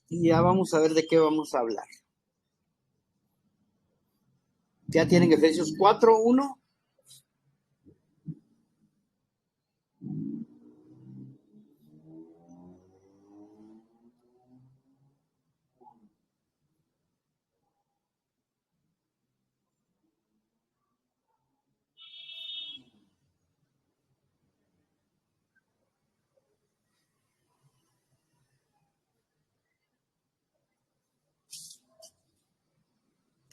y ya vamos a ver de qué vamos a hablar. ¿Ya tienen Efesios 4:1?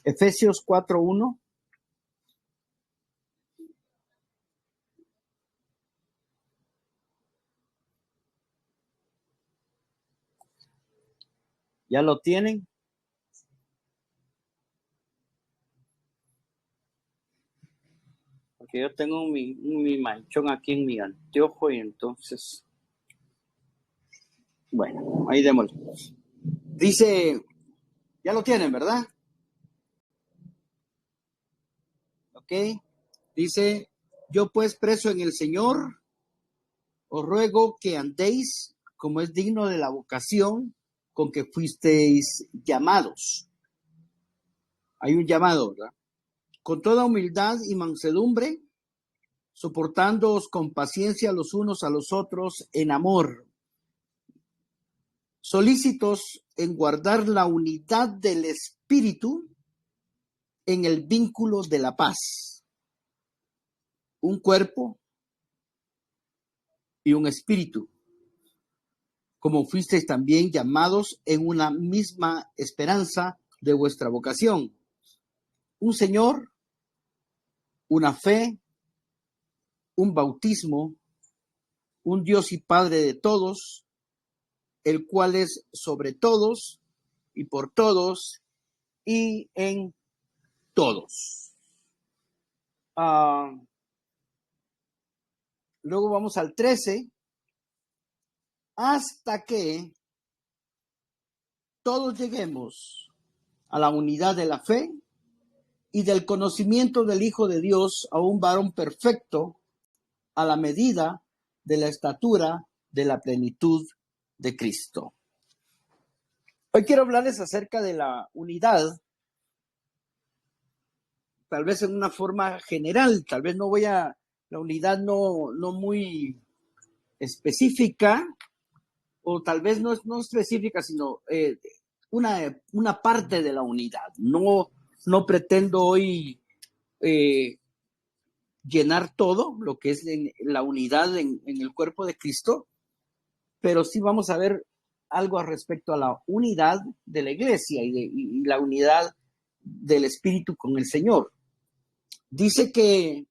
Efesios 4:1. ¿Ya lo tienen? Porque yo tengo mi manchón aquí en mi anteojo y entonces, bueno, ahí démosle. Dice, ya lo tienen, ¿verdad? Ok. Dice, yo pues preso en el Señor, os ruego que andéis como es digno de la vocación con que fuisteis llamados. Hay un llamado, ¿verdad? Con toda humildad y mansedumbre, soportándoos con paciencia los unos a los otros en amor, solícitos en guardar la unidad del espíritu en el vínculo de la paz. Un cuerpo y un espíritu, como fuisteis también llamados en una misma esperanza de vuestra vocación. Un Señor, una fe, un bautismo, un Dios y Padre de todos, el cual es sobre todos y por todos y en todos. Luego vamos al 13. Hasta que todos lleguemos a la unidad de la fe y del conocimiento del Hijo de Dios, a un varón perfecto, a la medida de la estatura de la plenitud de Cristo. Hoy quiero hablarles acerca de la unidad, tal vez en una forma general, tal vez no voy a, la unidad no muy específica, o tal vez no específica, sino una parte de la unidad. No pretendo hoy llenar todo lo que es la unidad en el cuerpo de Cristo, pero sí vamos a ver algo respecto a la unidad de la iglesia y la unidad del Espíritu con el Señor. Dice que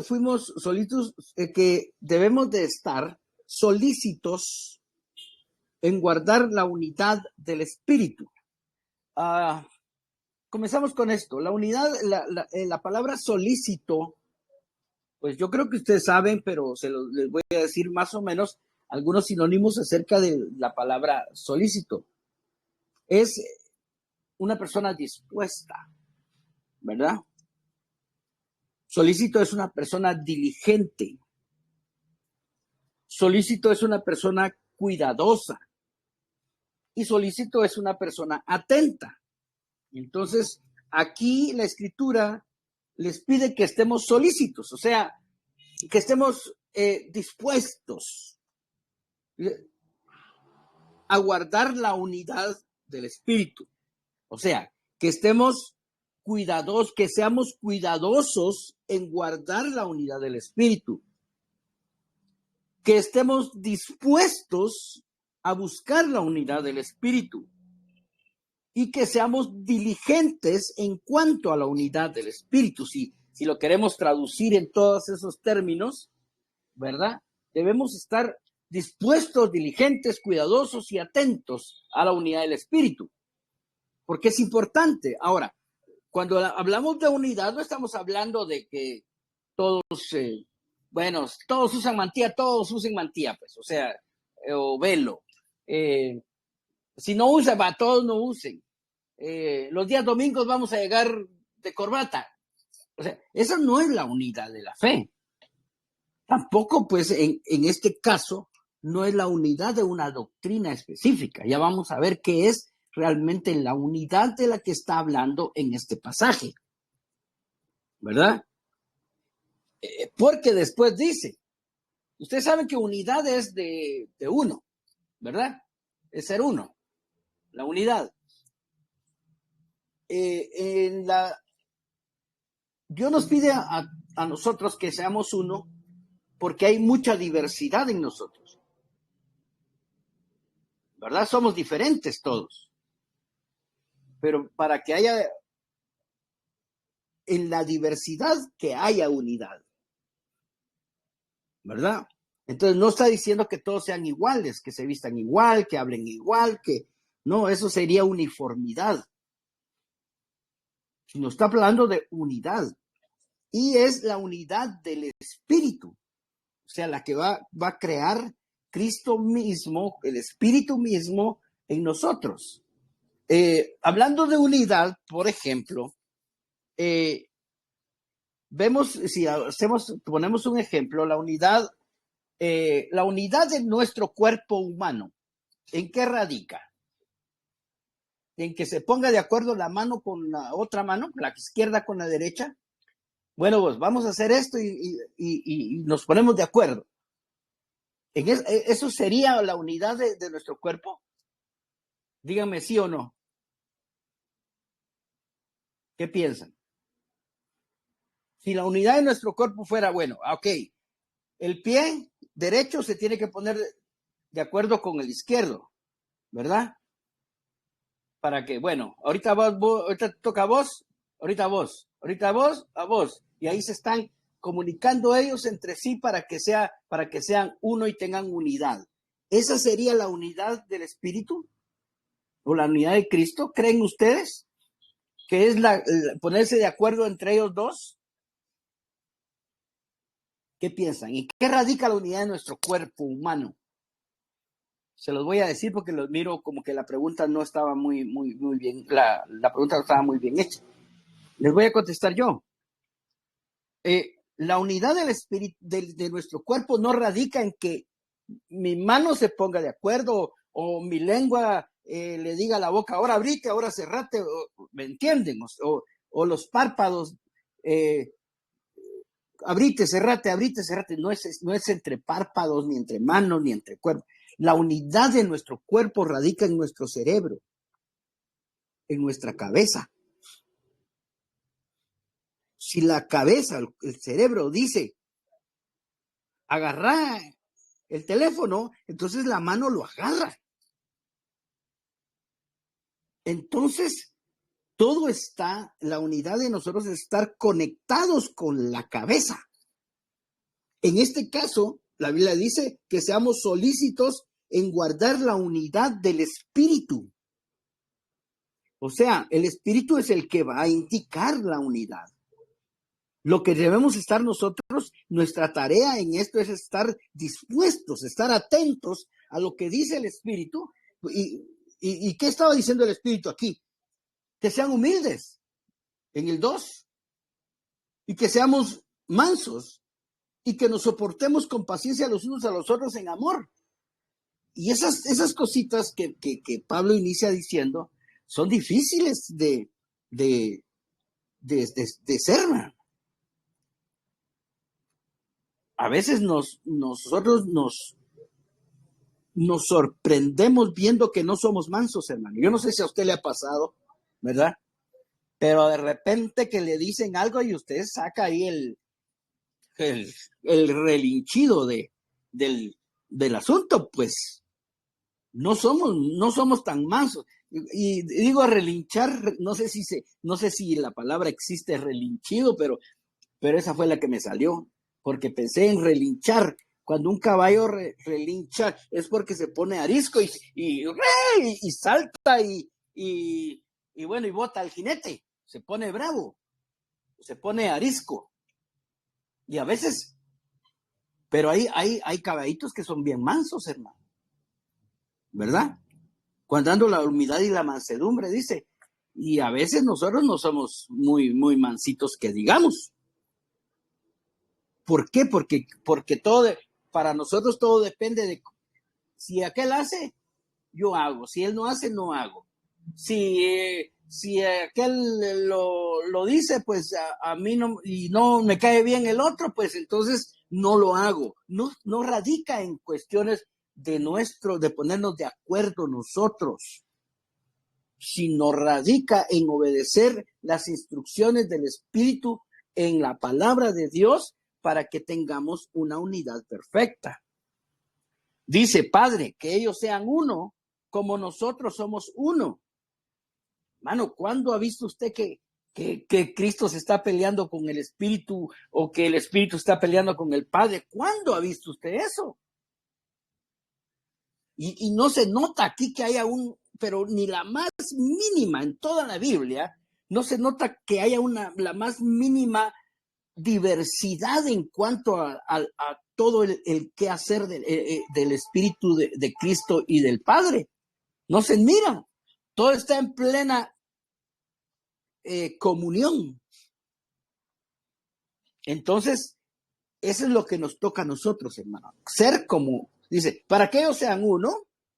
fuimos solícitos, que debemos de estar solícitos en guardar la unidad del Espíritu. Comenzamos con esto. La unidad, la palabra solícito, pues yo creo que ustedes saben, pero les voy a decir más o menos algunos sinónimos acerca de la palabra solícito. Es una persona dispuesta, ¿verdad? Solícito es una persona diligente. Solícito es una persona cuidadosa. Y solícito es una persona atenta. Entonces, aquí la Escritura les pide que estemos solícitos, o sea, que estemos dispuestos a guardar la unidad del Espíritu. O sea, que estemos cuidadosos, que seamos cuidadosos en guardar la unidad del Espíritu. Que estemos dispuestos a buscar la unidad del Espíritu. Y que seamos diligentes en cuanto a la unidad del Espíritu. Si lo queremos traducir en todos esos términos, ¿verdad? Debemos estar dispuestos, diligentes, cuidadosos y atentos a la unidad del Espíritu, porque es importante. Ahora, cuando hablamos de unidad, no estamos hablando de que todos, todos usan mantilla, pues, o sea, o velo. Si no usan, todos no usen. Los días domingos vamos a llegar de corbata. O sea, esa no es la unidad de la fe. Tampoco, pues, en este caso, no es la unidad de una doctrina específica. Ya vamos a ver qué es realmente la unidad de la que está hablando en este pasaje, ¿verdad? Porque después dice, ustedes saben que unidad es de uno, ¿verdad? Es ser uno, la unidad. Dios nos pide a nosotros que seamos uno porque hay mucha diversidad en nosotros, ¿verdad? Somos diferentes todos, pero para que haya en la diversidad que haya unidad, ¿verdad? Entonces no está diciendo que todos sean iguales, que se vistan igual, que hablen igual, que no, eso sería uniformidad. Sino está hablando de unidad. Y es la unidad del Espíritu, o sea, la que va a crear Cristo mismo, el Espíritu mismo en nosotros. Hablando de unidad, por ejemplo, vemos, si ponemos un ejemplo, la unidad de nuestro cuerpo humano, ¿en qué radica? En que se ponga de acuerdo la mano con la otra mano, la izquierda con la derecha. Bueno, pues vamos a hacer esto y nos ponemos de acuerdo. ¿Eso sería la unidad de nuestro cuerpo? Díganme sí o no. ¿Qué piensan? Si la unidad de nuestro cuerpo fuera, bueno, ok, el pie derecho se tiene que poner de acuerdo con el izquierdo, ¿verdad? Para que, bueno, ahorita ahorita toca a vos, ahorita vos, ahorita vos, a vos. Y ahí se están comunicando ellos entre sí para que sean uno y tengan unidad. ¿Esa sería la unidad del Espíritu? ¿O la unidad de Cristo? ¿Creen ustedes? ¿Que es ponerse de acuerdo entre ellos dos? ¿Qué piensan? ¿Y qué radica la unidad de nuestro cuerpo humano? Se los voy a decir porque los miro como que la pregunta no estaba muy bien, la pregunta no estaba muy bien hecha. Les voy a contestar yo. La unidad del espíritu de nuestro cuerpo no radica en que mi mano se ponga de acuerdo o mi lengua le diga a la boca, ahora abrite, ahora cerrate, ¿me entienden? O los párpados, abrite, cerrate, no es entre párpados, ni entre manos, ni entre cuerpos. La unidad de nuestro cuerpo radica en nuestro cerebro, en nuestra cabeza. Si la cabeza, el cerebro dice, agarra el teléfono, entonces la mano lo agarra. Entonces, todo está, la unidad de nosotros es estar conectados con la cabeza. En este caso, la Biblia dice que seamos solícitos en guardar la unidad del Espíritu. O sea, el Espíritu es el que va a indicar la unidad. Lo que debemos estar nosotros, nuestra tarea en esto es estar dispuestos, estar atentos a lo que dice el Espíritu. ¿Y qué estaba diciendo el Espíritu aquí? Que sean humildes, en el 2, y que seamos mansos, y que nos soportemos con paciencia los unos a los otros en amor. Y esas cositas que Pablo inicia diciendo son difíciles de ser, man. A veces nosotros nos sorprendemos viendo que no somos mansos, hermano. Yo no sé si a usted le ha pasado, ¿verdad? Pero de repente que le dicen algo y usted saca ahí el relinchido del asunto, pues no somos tan mansos. Y digo relinchar, no sé si la palabra existe relinchido, pero esa fue la que me salió, porque pensé en relinchar. Cuando un caballo relincha es porque se pone arisco y salta y bueno, y bota al jinete, se pone bravo, se pone arisco. Y a veces, pero hay caballitos que son bien mansos, hermano, ¿verdad? Cuando la humildad y la mansedumbre, dice, y a veces nosotros no somos muy mansitos que digamos. ¿Por qué? Porque para nosotros todo depende de si aquel hace, yo hago. Si él no hace, no hago. Si aquel lo dice, pues a mí no, y no me cae bien el otro, pues entonces no lo hago. No radica en cuestiones de ponernos de acuerdo nosotros, sino radica en obedecer las instrucciones del Espíritu en la palabra de Dios para que tengamos una unidad perfecta. Dice, Padre, que ellos sean uno como nosotros somos uno. Mano, ¿cuándo ha visto usted que Cristo se está peleando con el Espíritu o que el Espíritu está peleando con el Padre? ¿Cuándo ha visto usted eso? Y no se nota aquí que haya pero ni la más mínima en toda la Biblia, no se nota que haya la más mínima diversidad en cuanto a todo el quehacer del Espíritu de Cristo y del Padre. No se mira. Todo está en plena comunión. Entonces, eso es lo que nos toca a nosotros, hermano. Ser como, dice, para que ellos sean uno,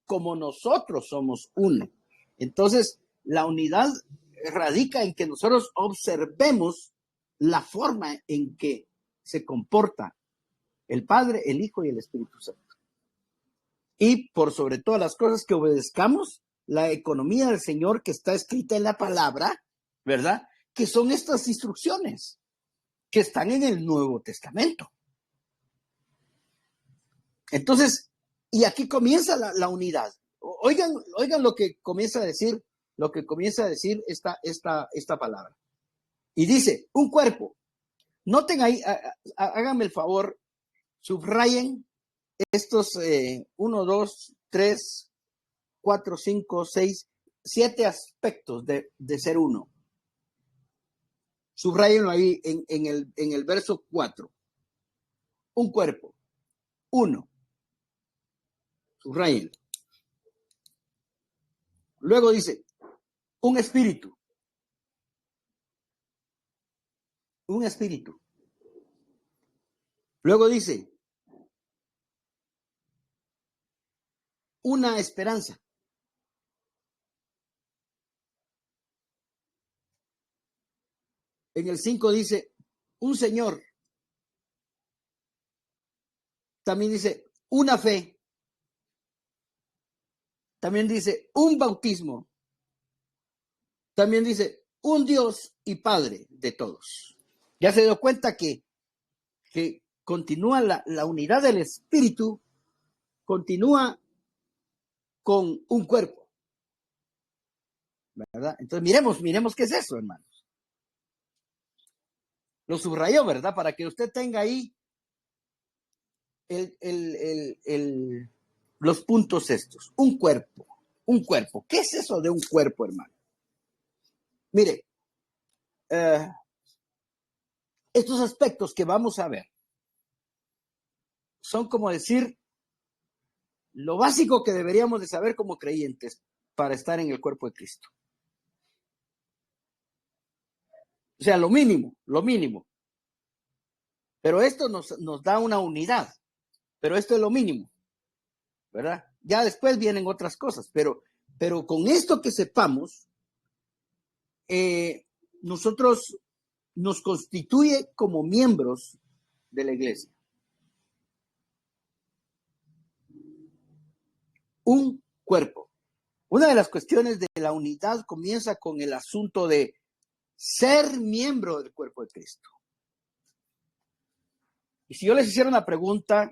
como nosotros somos uno. Entonces, la unidad radica en que nosotros observemos la forma en que se comporta el Padre, el Hijo y el Espíritu Santo. Y por sobre todas las cosas que obedezcamos la economía del Señor que está escrita en la palabra, ¿verdad? Que son estas instrucciones que están en el Nuevo Testamento. Entonces, y aquí comienza la unidad. Oigan lo que comienza a decir, esta palabra. Y dice, un cuerpo. Noten ahí, háganme el favor, subrayen estos 1, 2, 3, 4, 5, 6, 7 aspectos de ser uno. Subrayenlo ahí en el verso 4. Un cuerpo. Uno. Subrayenlo. Luego dice, un espíritu. Un espíritu. Luego dice, una esperanza. En el 5 dice, un Señor. También dice, una fe. También dice, un bautismo. También dice, un Dios y Padre de todos. Ya se dio cuenta que continúa la unidad del Espíritu, continúa con un cuerpo, ¿verdad? Entonces miremos qué es eso, hermanos. Lo subrayó, ¿verdad? Para que usted tenga ahí los puntos estos. Un cuerpo. ¿Qué es eso de un cuerpo, hermano? Mire, estos aspectos que vamos a ver son como decir lo básico que deberíamos de saber como creyentes para estar en el cuerpo de Cristo. O sea, lo mínimo. Pero esto nos da una unidad. Pero esto es lo mínimo, ¿verdad? Ya después vienen otras cosas, pero con esto que sepamos, nosotros nos constituye como miembros de la iglesia. Un cuerpo. Una de las cuestiones de la unidad comienza con el asunto de ser miembro del cuerpo de Cristo. Y si yo les hiciera una pregunta,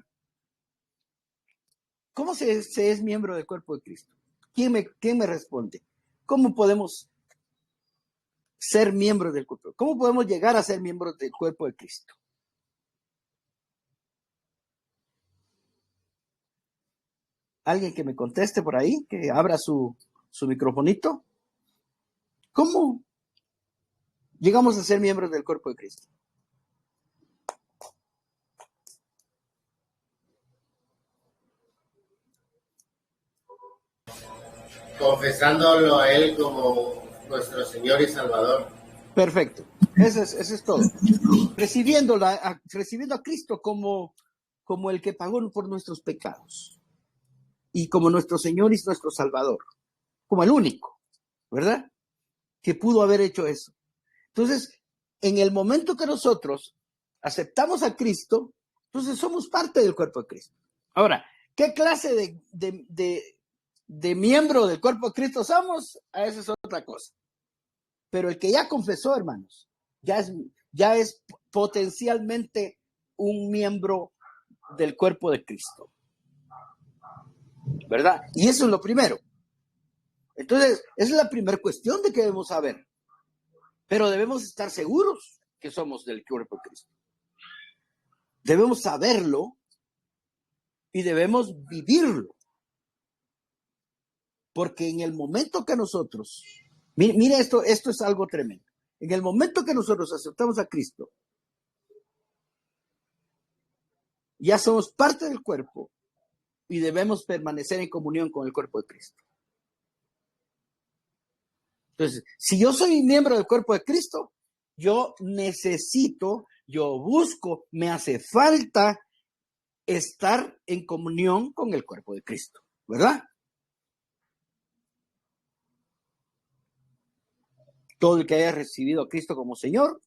¿cómo se es miembro del cuerpo de Cristo? ¿Quién me responde? ¿Cómo podemos ser miembros del cuerpo? ¿Cómo podemos llegar a ser miembros del cuerpo de Cristo? Alguien que me conteste por ahí, que abra su microfonito. ¿Cómo llegamos a ser miembros del cuerpo de Cristo? Confesándolo a Él como nuestro Señor y Salvador. Perfecto. Eso es todo. Recibiendo a Cristo como el que pagó por nuestros pecados y como nuestro Señor y nuestro Salvador, como el único, ¿verdad? Que pudo haber hecho eso. Entonces, en el momento que nosotros aceptamos a Cristo, entonces somos parte del cuerpo de Cristo. Ahora, ¿qué clase de miembro del cuerpo de Cristo somos? Esa es otra cosa. Pero el que ya confesó, hermanos, ya es potencialmente un miembro del cuerpo de Cristo, ¿verdad? Y eso es lo primero. Entonces, esa es la primera cuestión de que debemos saber. Pero debemos estar seguros que somos del cuerpo de Cristo. Debemos saberlo y debemos vivirlo. Porque en el momento que nosotros, mire esto es algo tremendo. En el momento que nosotros aceptamos a Cristo, ya somos parte del cuerpo y debemos permanecer en comunión con el cuerpo de Cristo. Entonces, si yo soy miembro del cuerpo de Cristo, yo necesito, yo busco, me hace falta estar en comunión con el cuerpo de Cristo, ¿verdad? Todo el que haya recibido a Cristo como Señor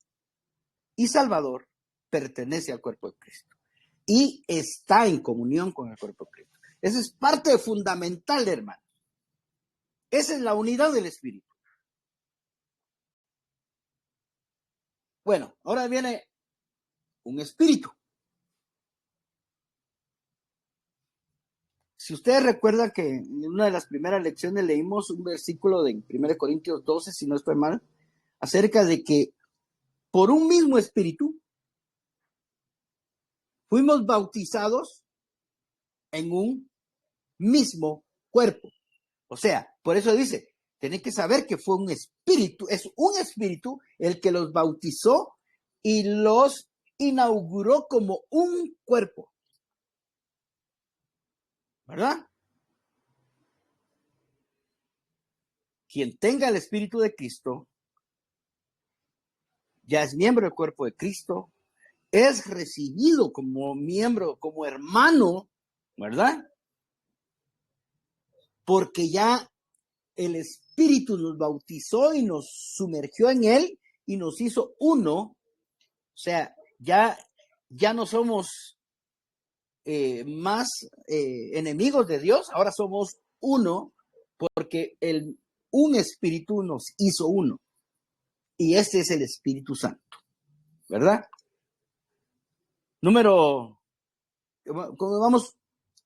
y Salvador pertenece al cuerpo de Cristo y está en comunión con el cuerpo de Cristo. Esa es parte fundamental, hermano. Esa es la unidad del Espíritu. Bueno, ahora viene un espíritu. Si ustedes recuerdan que en una de las primeras lecciones leímos un versículo de 1 Corintios 12, si no estoy mal, acerca de que por un mismo espíritu fuimos bautizados en un mismo cuerpo. O sea, por eso dice, tienen que saber que fue un espíritu, es un espíritu el que los bautizó y los inauguró como un cuerpo. ¿Verdad? Quien tenga el Espíritu de Cristo ya es miembro del cuerpo de Cristo, es recibido como miembro, como hermano, ¿verdad? Porque ya el Espíritu nos bautizó y nos sumergió en él y nos hizo uno. O sea, ya no somos más enemigos de Dios, ahora somos uno porque un espíritu nos hizo uno. Y este es el Espíritu Santo, ¿verdad? Número, vamos,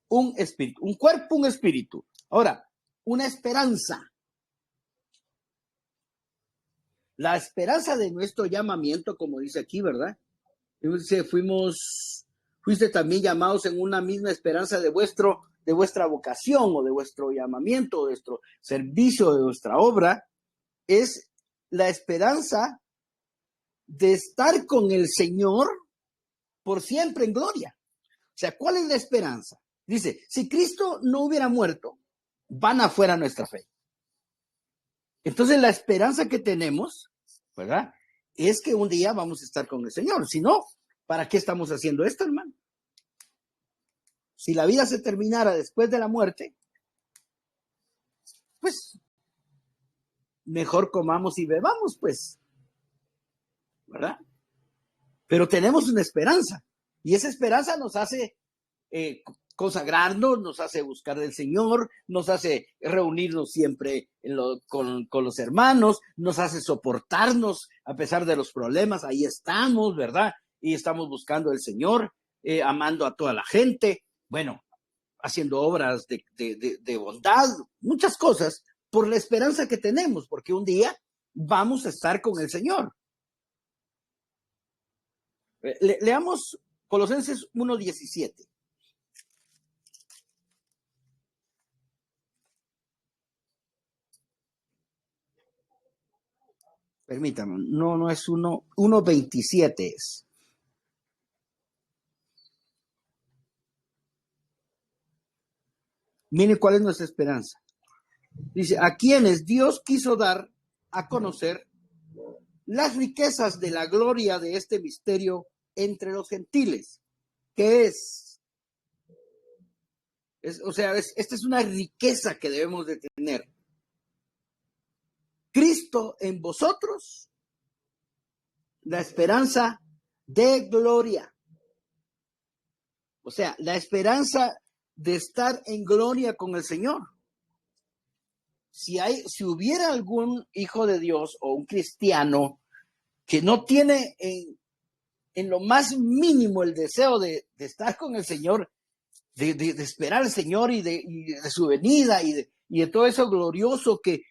un espíritu, un cuerpo, un espíritu. Ahora, una esperanza. La esperanza de nuestro llamamiento, como dice aquí, ¿verdad? Dice, fuiste también llamados en una misma esperanza de vuestra vocación o de vuestro llamamiento, de vuestro servicio, de vuestra obra. Es la esperanza de estar con el Señor por siempre en gloria. O sea, ¿cuál es la esperanza? Dice, si Cristo no hubiera muerto, van afuera nuestra fe. Entonces la esperanza que tenemos, ¿verdad? Es que un día vamos a estar con el Señor. Si no, ¿para qué estamos haciendo esto, hermano? Si la vida se terminara después de la muerte, pues mejor comamos y bebamos, pues, ¿verdad? Pero tenemos una esperanza y esa esperanza nos hace consagrarnos, nos hace buscar del Señor, nos hace reunirnos siempre con los hermanos, nos hace soportarnos a pesar de los problemas, ahí estamos, ¿verdad? Y estamos buscando al Señor, amando a toda la gente, bueno, haciendo obras de bondad, muchas cosas, por la esperanza que tenemos, porque un día vamos a estar con el Señor. Leamos Colosenses 1:17. Permítame, no es 1:27 es. Miren cuál es nuestra esperanza. Dice, a quienes Dios quiso dar a conocer las riquezas de la gloria de este misterio entre los gentiles. ¿Qué es? Esta es una riqueza que debemos de tener. Cristo en vosotros, la esperanza de gloria. O sea, la esperanza de estar en gloria con el Señor. Si hubiera algún hijo de Dios o un cristiano que no tiene en lo más mínimo el deseo de estar con el Señor, de esperar al Señor y de su venida y de todo eso glorioso que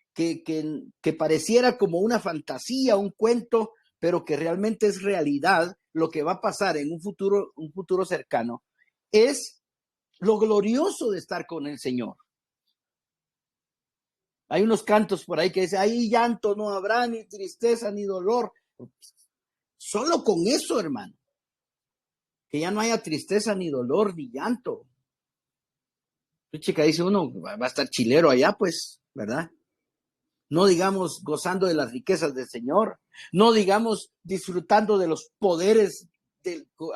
pareciera como una fantasía, un cuento, pero que realmente es realidad, lo que va a pasar en un futuro cercano, es lo glorioso de estar con el Señor. Hay unos cantos por ahí que dicen, ahí llanto no habrá, ni tristeza, ni dolor. Solo con eso, hermano. Que ya no haya tristeza, ni dolor, ni llanto. Chica, dice uno, va a estar chilero allá, pues, ¿verdad? No digamos gozando de las riquezas del Señor. No digamos disfrutando de los poderes,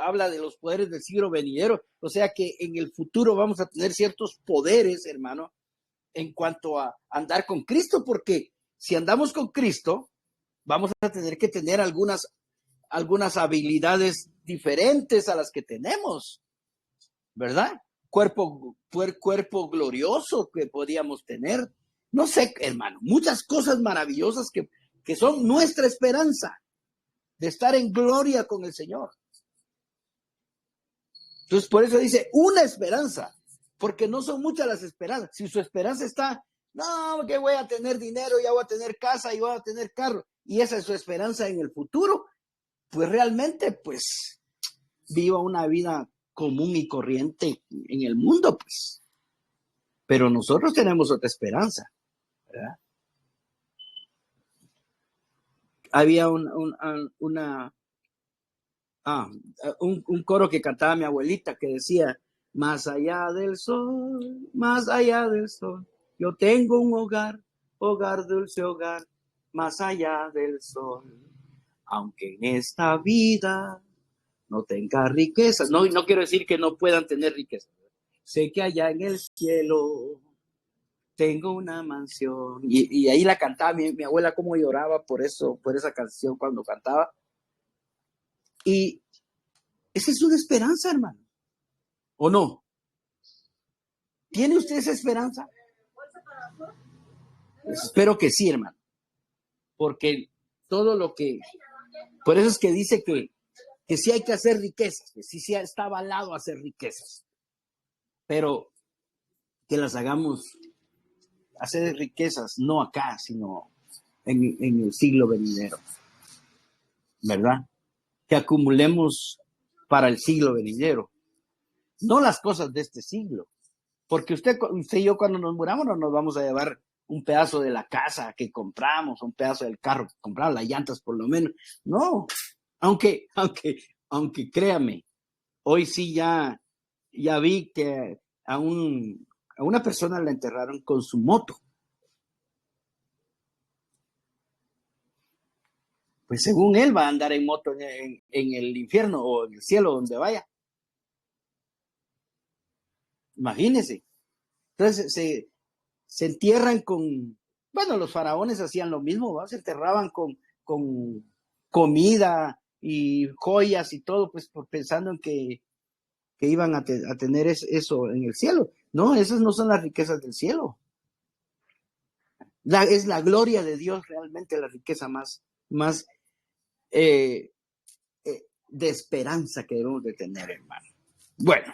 habla de los poderes del siglo venidero. O sea que en el futuro vamos a tener ciertos poderes, hermano, en cuanto a andar con Cristo, porque si andamos con Cristo, vamos a tener que tener algunas habilidades diferentes a las que tenemos, ¿verdad? Cuerpo glorioso que podíamos tener. No sé, hermano, muchas cosas maravillosas que son nuestra esperanza de estar en gloria con el Señor. Entonces, por eso dice una esperanza, porque no son muchas las esperanzas. Si su esperanza está, no, que voy a tener dinero, ya voy a tener casa y voy a tener carro, y esa es su esperanza en el futuro, pues realmente, pues, viva una vida común y corriente en el mundo, pues. Pero nosotros tenemos otra esperanza, ¿verdad? Había un coro que cantaba mi abuelita que decía, más allá del sol, yo tengo un hogar, dulce hogar, más allá del sol. Aunque en esta vida no tenga riqueza, no quiero decir que no puedan tener riqueza. Sé que allá en el cielo tengo una mansión. Y ahí la cantaba mi abuela, cómo lloraba por esa canción cuando cantaba. Y esa es una esperanza, hermano. ¿O no? ¿Tiene usted esa esperanza? Pues espero que sí, hermano. Porque todo lo que... Por eso es que dice que sí hay que hacer riquezas, que sí está avalado a hacer riquezas. Pero que las hagamos, hacer riquezas, no acá, sino en el siglo venidero. ¿Verdad? Que acumulemos para el siglo venidero. No las cosas de este siglo. Porque usted y yo cuando nos muramos no nos vamos a llevar un pedazo de la casa que compramos, un pedazo del carro que compramos, las llantas por lo menos. No, aunque créame, hoy sí ya vi que a una persona la enterraron con su moto. Pues según él va a andar en moto en el infierno o en el cielo, donde vaya. Imagínese. Entonces se entierran con, bueno, los faraones hacían lo mismo, ¿va? Se enterraban con comida y joyas y todo, pues pensando en que iban a tener eso en el cielo. No, esas no son las riquezas del cielo. Es la gloria de Dios realmente la riqueza más de esperanza que debemos de tener, hermano. Bueno,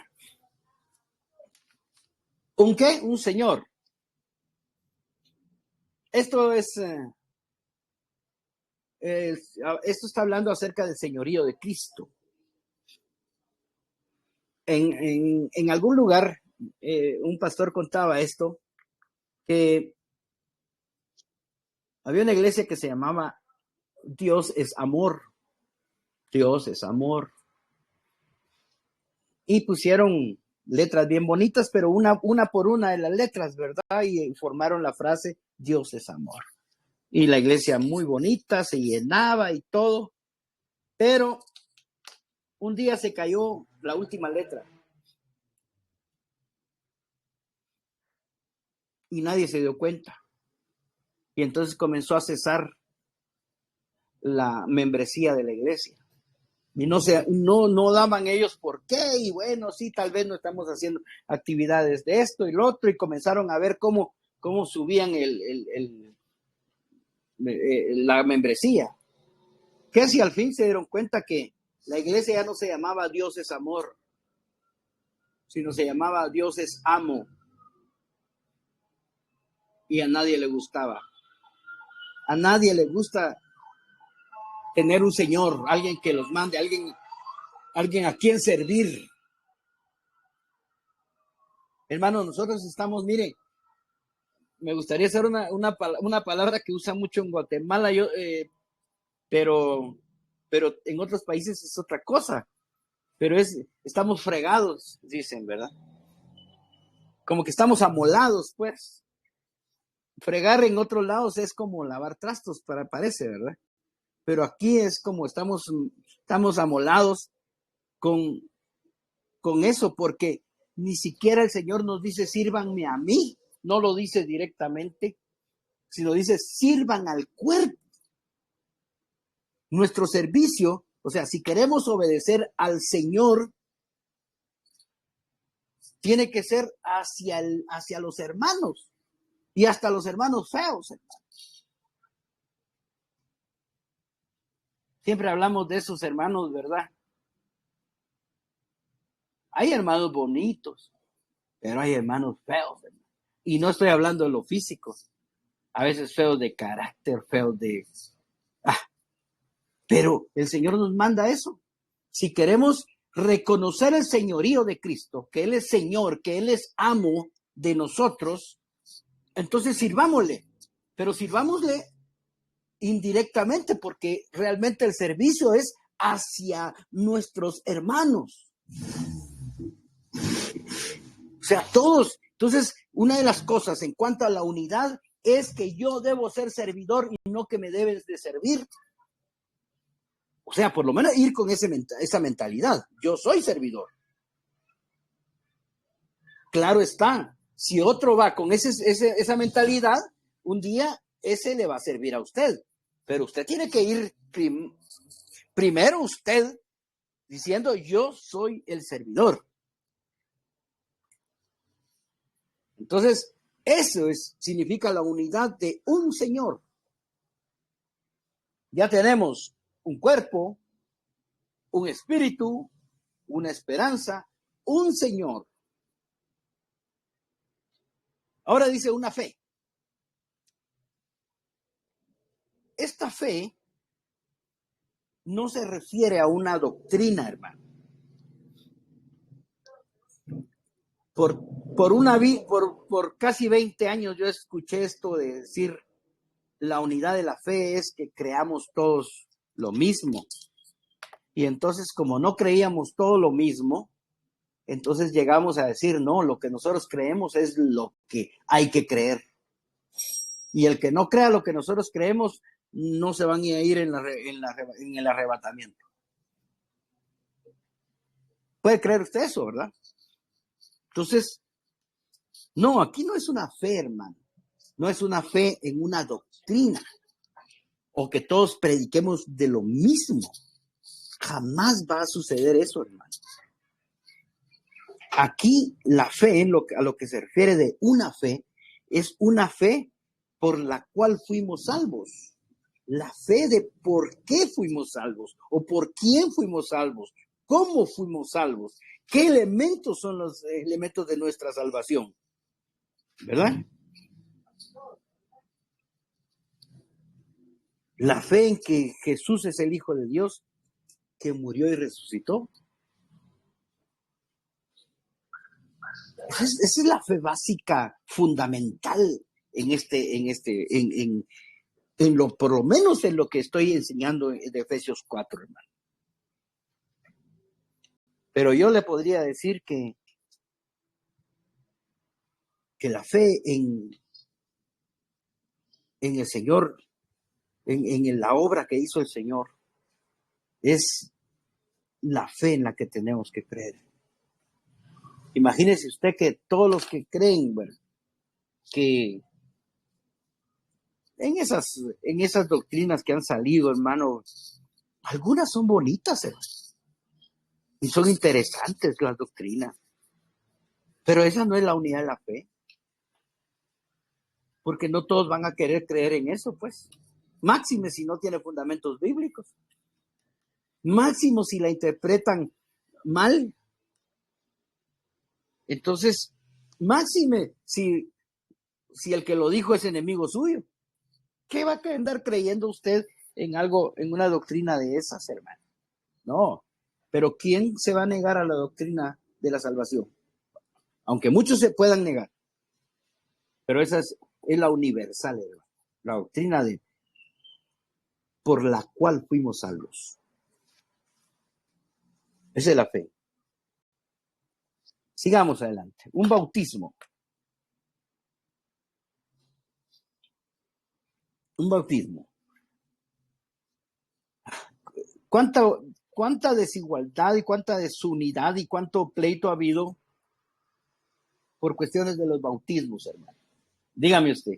¿un qué? Un Señor. Esto esto está hablando acerca del señorío de Cristo. En algún lugar, un pastor contaba esto, que había una iglesia que se llamaba Dios es amor. Dios es amor. Y pusieron letras bien bonitas, pero una por una de las letras, ¿verdad? Y formaron la frase Dios es amor. y la iglesia muy bonita, se llenaba y todo, pero un día se cayó la última letra y nadie se dio cuenta. Y entonces comenzó a cesar la membresía de la iglesia. Y no daban ellos por qué, y bueno, sí, tal vez no estamos haciendo actividades de esto y lo otro, y comenzaron a ver cómo subían la membresía. Que si al fin se dieron cuenta que la iglesia ya no se llamaba Dios es amor, sino se llamaba Dios es amo, y a nadie le gustaba. A nadie le gusta tener un señor, alguien que los mande, alguien a quien servir. Hermanos, nosotros estamos, mire, me gustaría hacer una palabra que usa mucho en Guatemala, pero en otros países es otra cosa. Pero estamos fregados, dicen, ¿verdad? Como que estamos amolados, pues. Fregar en otros lados es como lavar trastos, parece, ¿verdad? Pero aquí es como estamos amolados con eso, porque ni siquiera el Señor nos dice sírvanme a mí, no lo dice directamente, sino dice sirvan al cuerpo. Nuestro servicio, o sea, si queremos obedecer al Señor, tiene que ser hacia los hermanos y hasta los hermanos feos. Siempre hablamos de esos hermanos, ¿verdad? Hay hermanos bonitos, pero hay hermanos feos, hermano. Y no estoy hablando de lo físico. A veces feos de carácter, feos de... Pero el Señor nos manda eso. Si queremos reconocer el señorío de Cristo, que Él es Señor, que Él es amo de nosotros, entonces sirvámosle. Pero sirvámosle indirectamente, porque realmente el servicio es hacia nuestros hermanos. O sea, todos. Entonces, una de las cosas en cuanto a la unidad es que yo debo ser servidor y no que me debes de servir. O sea, por lo menos ir con esa mentalidad. Yo soy servidor. Claro está, si otro va con esa mentalidad, un día ese le va a servir a usted. Pero usted tiene que ir primero usted diciendo yo soy el servidor. Entonces, eso significa la unidad de un Señor. Ya tenemos un cuerpo, un espíritu, una esperanza, un Señor. Ahora dice una fe. Esta fe no se refiere a una doctrina, hermano. Por casi 20 años yo escuché esto de decir la unidad de la fe es que creamos todos lo mismo. Y entonces, como no creíamos todo lo mismo, entonces llegamos a decir, no, lo que nosotros creemos es lo que hay que creer. Y el que no crea lo que nosotros creemos, no se van a ir en el arrebatamiento. ¿Puede creer usted eso, verdad? Entonces, no, aquí no es una fe, hermano. No es una fe en una doctrina o que todos prediquemos de lo mismo. Jamás va a suceder eso, hermano. Aquí la fe, a lo que se refiere de una fe, es una fe por la cual fuimos salvos. La fe de por qué fuimos salvos o por quién fuimos salvos, cómo fuimos salvos, qué elementos son los elementos de nuestra salvación. ¿Verdad? La fe en que Jesús es el Hijo de Dios, que murió y resucitó. Esa es la fe básica, fundamental por lo menos en lo que estoy enseñando de Efesios 4, hermano. Pero yo le podría decir que la fe en el Señor en la obra que hizo el Señor. Es la fe en la que tenemos que creer. Imagínese usted que todos los que creen, bueno, que en esas doctrinas que han salido, hermano, algunas son bonitas, y son interesantes las doctrinas, pero esa no es la unidad de la fe, porque no todos van a querer creer en eso, pues. Máxime si no tiene fundamentos bíblicos. Máximo si la interpretan mal. Entonces, máxime si el que lo dijo es enemigo suyo. ¿Qué va a andar creyendo usted en algo, en una doctrina de esas, hermano? No. Pero ¿quién se va a negar a la doctrina de la salvación? Aunque muchos se puedan negar. Pero esa es la universal, hermano. La doctrina por la cual fuimos salvos. Esa es la fe. Sigamos adelante. Un bautismo. Un bautismo. ¿Cuánta desigualdad y cuánta desunidad y cuánto pleito ha habido por cuestiones de los bautismos, hermano? Dígame usted.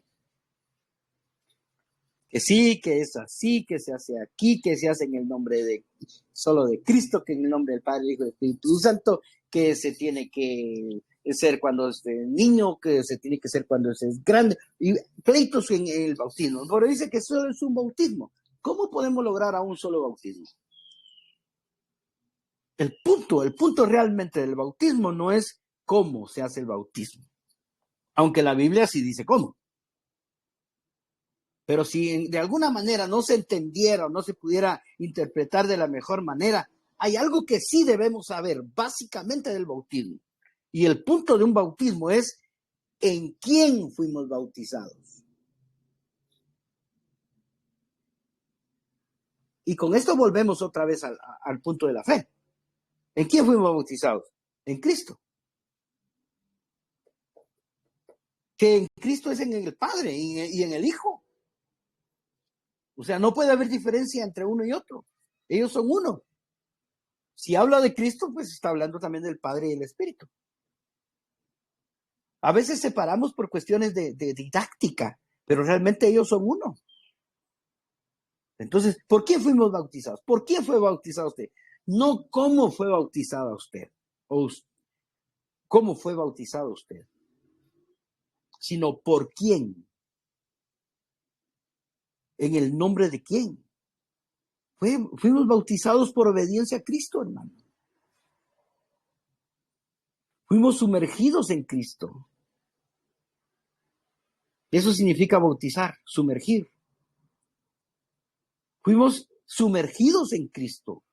Que sí, que es así, que se hace aquí, que se hace en el nombre solo de Cristo, que en el nombre del Padre, Hijo y Espíritu Santo, que se tiene que ser cuando es niño, que se tiene que ser cuando es grande, y pleitos en el bautismo. Pero dice que solo es un bautismo. ¿Cómo podemos lograr a un solo bautismo? El punto realmente del bautismo no es cómo se hace el bautismo, aunque la Biblia sí dice cómo. Pero si de alguna manera no se entendiera o no se pudiera interpretar de la mejor manera, hay algo que sí debemos saber básicamente del bautismo. Y el punto de un bautismo es en quién fuimos bautizados. Y con esto volvemos otra vez al punto de la fe. ¿En quién fuimos bautizados? En Cristo. Que en Cristo es en el Padre y en el Hijo. O sea, no puede haber diferencia entre uno y otro. Ellos son uno. Si habla de Cristo, pues está hablando también del Padre y el Espíritu. A veces separamos por cuestiones de didáctica, pero realmente ellos son uno. Entonces, ¿por qué fuimos bautizados? ¿Por quién fue bautizado usted? No cómo fue bautizada usted, o cómo fue bautizado usted, sino por quién. ¿En el nombre de quién? Fuimos bautizados por obediencia a Cristo, hermano. Fuimos sumergidos en Cristo. Eso significa bautizar, sumergir. Fuimos sumergidos en Cristo.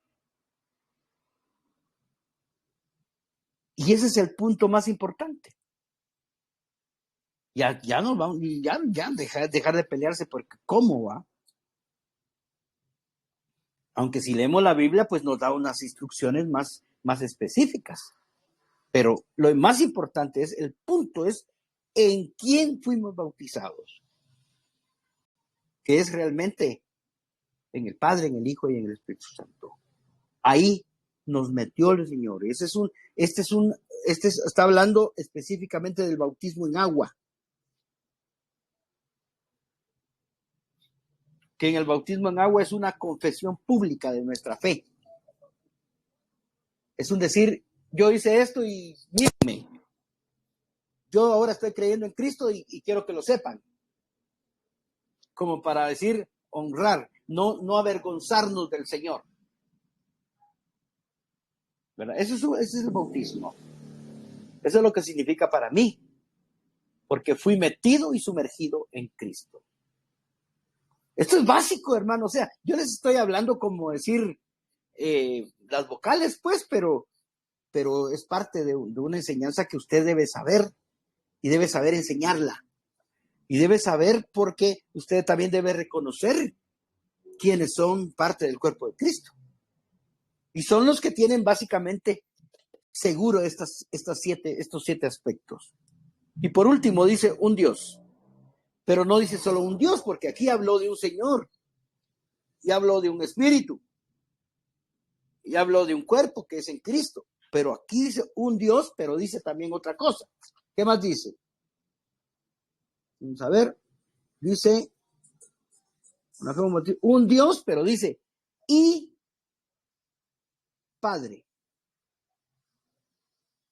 Y ese es el punto más importante. Ya nos vamos, ya dejar de pelearse porque cómo va. Aunque si leemos la Biblia, pues nos da unas instrucciones más específicas. Pero lo más importante es, el punto es, ¿en quién fuimos bautizados? Que es realmente en el Padre, en el Hijo y en el Espíritu Santo. Ahí nos metió el Señor. Está hablando específicamente del bautismo en agua. Que en el bautismo en agua es una confesión pública de nuestra fe. Es un decir, yo hice esto y mírenme. Yo ahora estoy creyendo en Cristo y quiero que lo sepan. Como para decir, honrar, no avergonzarnos del Señor. ¿Verdad? Ese es el bautismo. Eso es lo que significa para mí. Porque fui metido y sumergido en Cristo. Esto es básico, hermano. O sea, yo les estoy hablando como decir las vocales, pues, pero es parte de una enseñanza que usted debe saber y debe saber enseñarla. Y debe saber porque usted también debe reconocer quiénes son parte del cuerpo de Cristo. Y son los que tienen básicamente seguro estos 7 aspectos. Y por último dice un Dios. Pero no dice solo un Dios, porque aquí habló de un Señor. y habló de un espíritu, y habló de un cuerpo que es en Cristo. Pero aquí dice un Dios, pero dice también otra cosa. ¿Qué más dice? Vamos a ver. Dice, un Dios, pero dice, y Padre.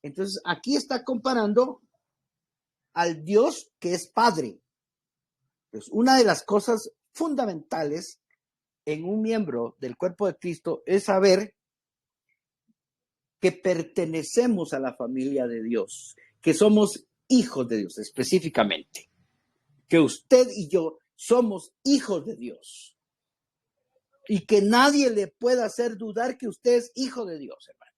Entonces, aquí está comparando al Dios que es Padre. Pues una de las cosas fundamentales en un miembro del cuerpo de Cristo es saber que pertenecemos a la familia de Dios, que somos hijos de Dios específicamente, que usted y yo somos hijos de Dios y que nadie le pueda hacer dudar que usted es hijo de Dios, hermano.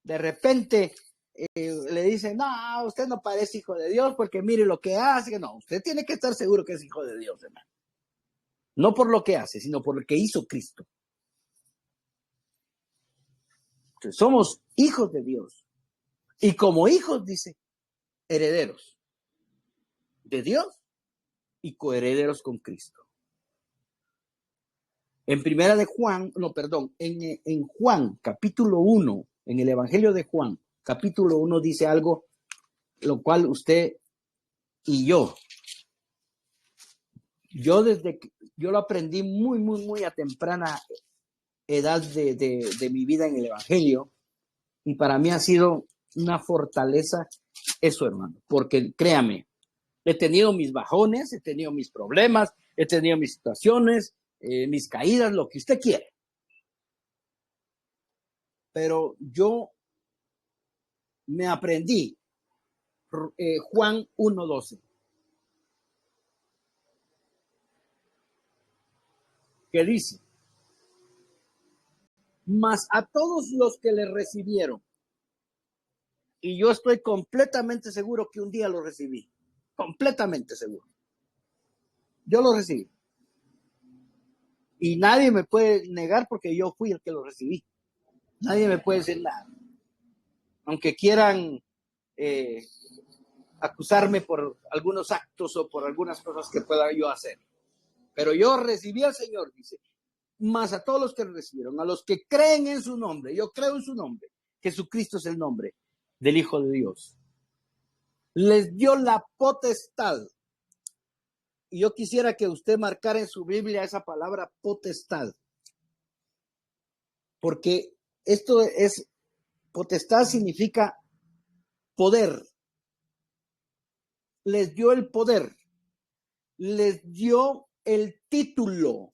De repente le dicen, no, usted no parece hijo de Dios porque mire lo que hace. No, usted tiene que estar seguro que es hijo de Dios, hermano. No por lo que hace, sino por lo que hizo Cristo. Entonces, somos hijos de Dios. Y como hijos, dice, herederos de Dios y coherederos con Cristo. En primera de Juan, no, perdón, en Juan, capítulo 1, en el Evangelio de Juan, capítulo 1 dice algo, lo cual usted y yo desde que yo lo aprendí muy a temprana edad de mi vida en el Evangelio, y para mí ha sido una fortaleza eso, hermano, porque créame, he tenido mis bajones, he tenido mis problemas, he tenido mis situaciones, mis caídas, lo que usted quiera. Pero yo me aprendí Juan 1:12, que dice, mas a todos los que le recibieron, y yo estoy completamente seguro que un día lo recibí, completamente seguro. Yo lo recibí. Y nadie me puede negar porque yo fui el que lo recibí. Nadie me puede decir nada. Aunque quieran acusarme por algunos actos o por algunas cosas que pueda yo hacer. Pero yo recibí al Señor, dice, más a todos los que lo recibieron, a los que creen en su nombre. Yo creo en su nombre. Jesucristo es el nombre del Hijo de Dios. Les dio la potestad. Y yo quisiera que usted marcara en su Biblia esa palabra potestad. Porque esto es, potestad significa poder. Les dio el poder. Les dio el título.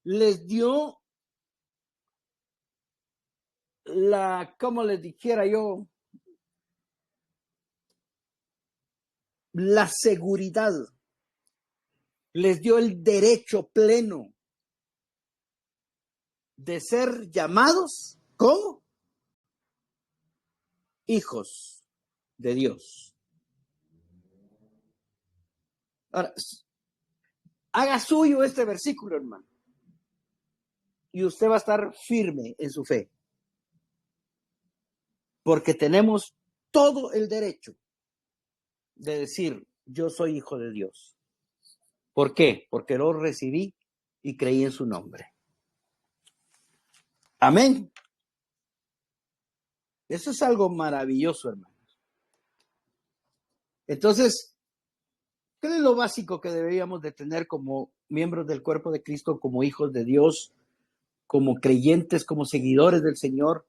Les dio como les dijera yo, la seguridad. Les dio el derecho pleno de ser llamados como hijos de Dios. Ahora, haga suyo este versículo, hermano, y usted va a estar firme en su fe, porque tenemos todo el derecho de decir, yo soy hijo de Dios. ¿Por qué? Porque lo recibí y creí en su nombre. Amén. Eso es algo maravilloso, hermanos. Entonces, ¿qué es lo básico que deberíamos de tener como miembros del cuerpo de Cristo, como hijos de Dios, como creyentes, como seguidores del Señor?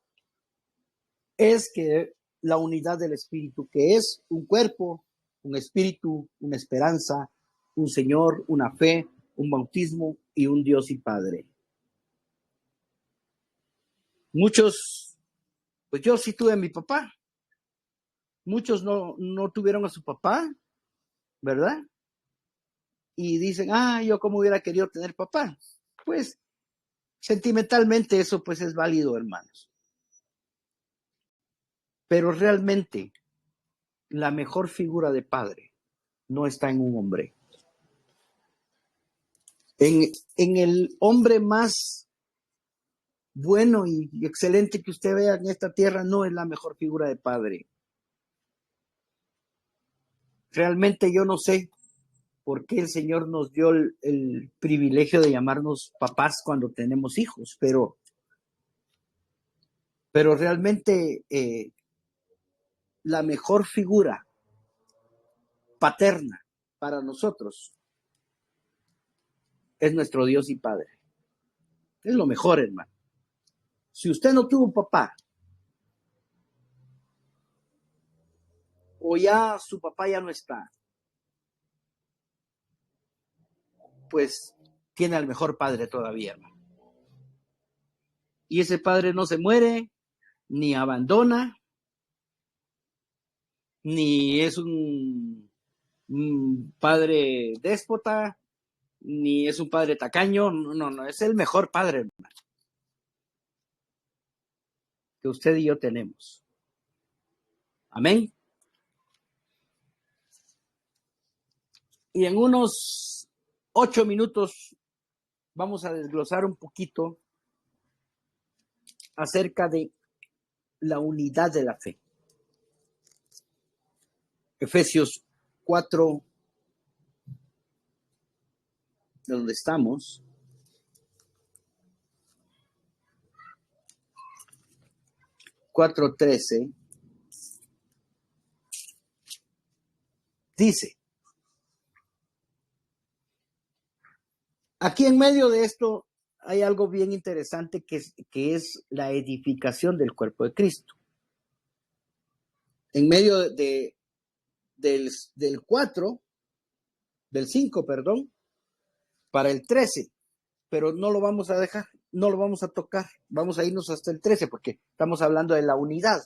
Es que la unidad del Espíritu, que es un cuerpo, un espíritu, una esperanza, un Señor, una fe, un bautismo y un Dios y Padre. Muchos, pues yo sí tuve a mi papá. Muchos no tuvieron a su papá, ¿verdad? Y dicen, yo como hubiera querido tener papá. Pues sentimentalmente eso pues es válido, hermanos. Pero realmente la mejor figura de padre no está en un hombre. En el hombre más bueno y excelente que usted vea en esta tierra no es la mejor figura de padre. Realmente yo no sé, por qué el Señor nos dio el privilegio de llamarnos papás cuando tenemos hijos, pero realmente la mejor figura paterna para nosotros es nuestro Dios y Padre. Es lo mejor, hermano. Si usted no tuvo papá, o ya su papá ya no está, pues tiene al mejor padre todavía, hermano. Y ese padre no se muere, ni abandona, ni es un padre déspota, ni es un padre tacaño, no, es el mejor padre, hermano, que usted y yo tenemos. Amén. Y en unos 8 minutos vamos a desglosar un poquito acerca de la unidad de la fe. Efesios 4, de donde estamos, 4:13, dice, aquí en medio de esto hay algo bien interesante que es la edificación del cuerpo de Cristo. En medio del 4, del 5, perdón, para el 13, pero no lo vamos a dejar, no lo vamos a tocar, vamos a irnos hasta el 13 porque estamos hablando de la unidad.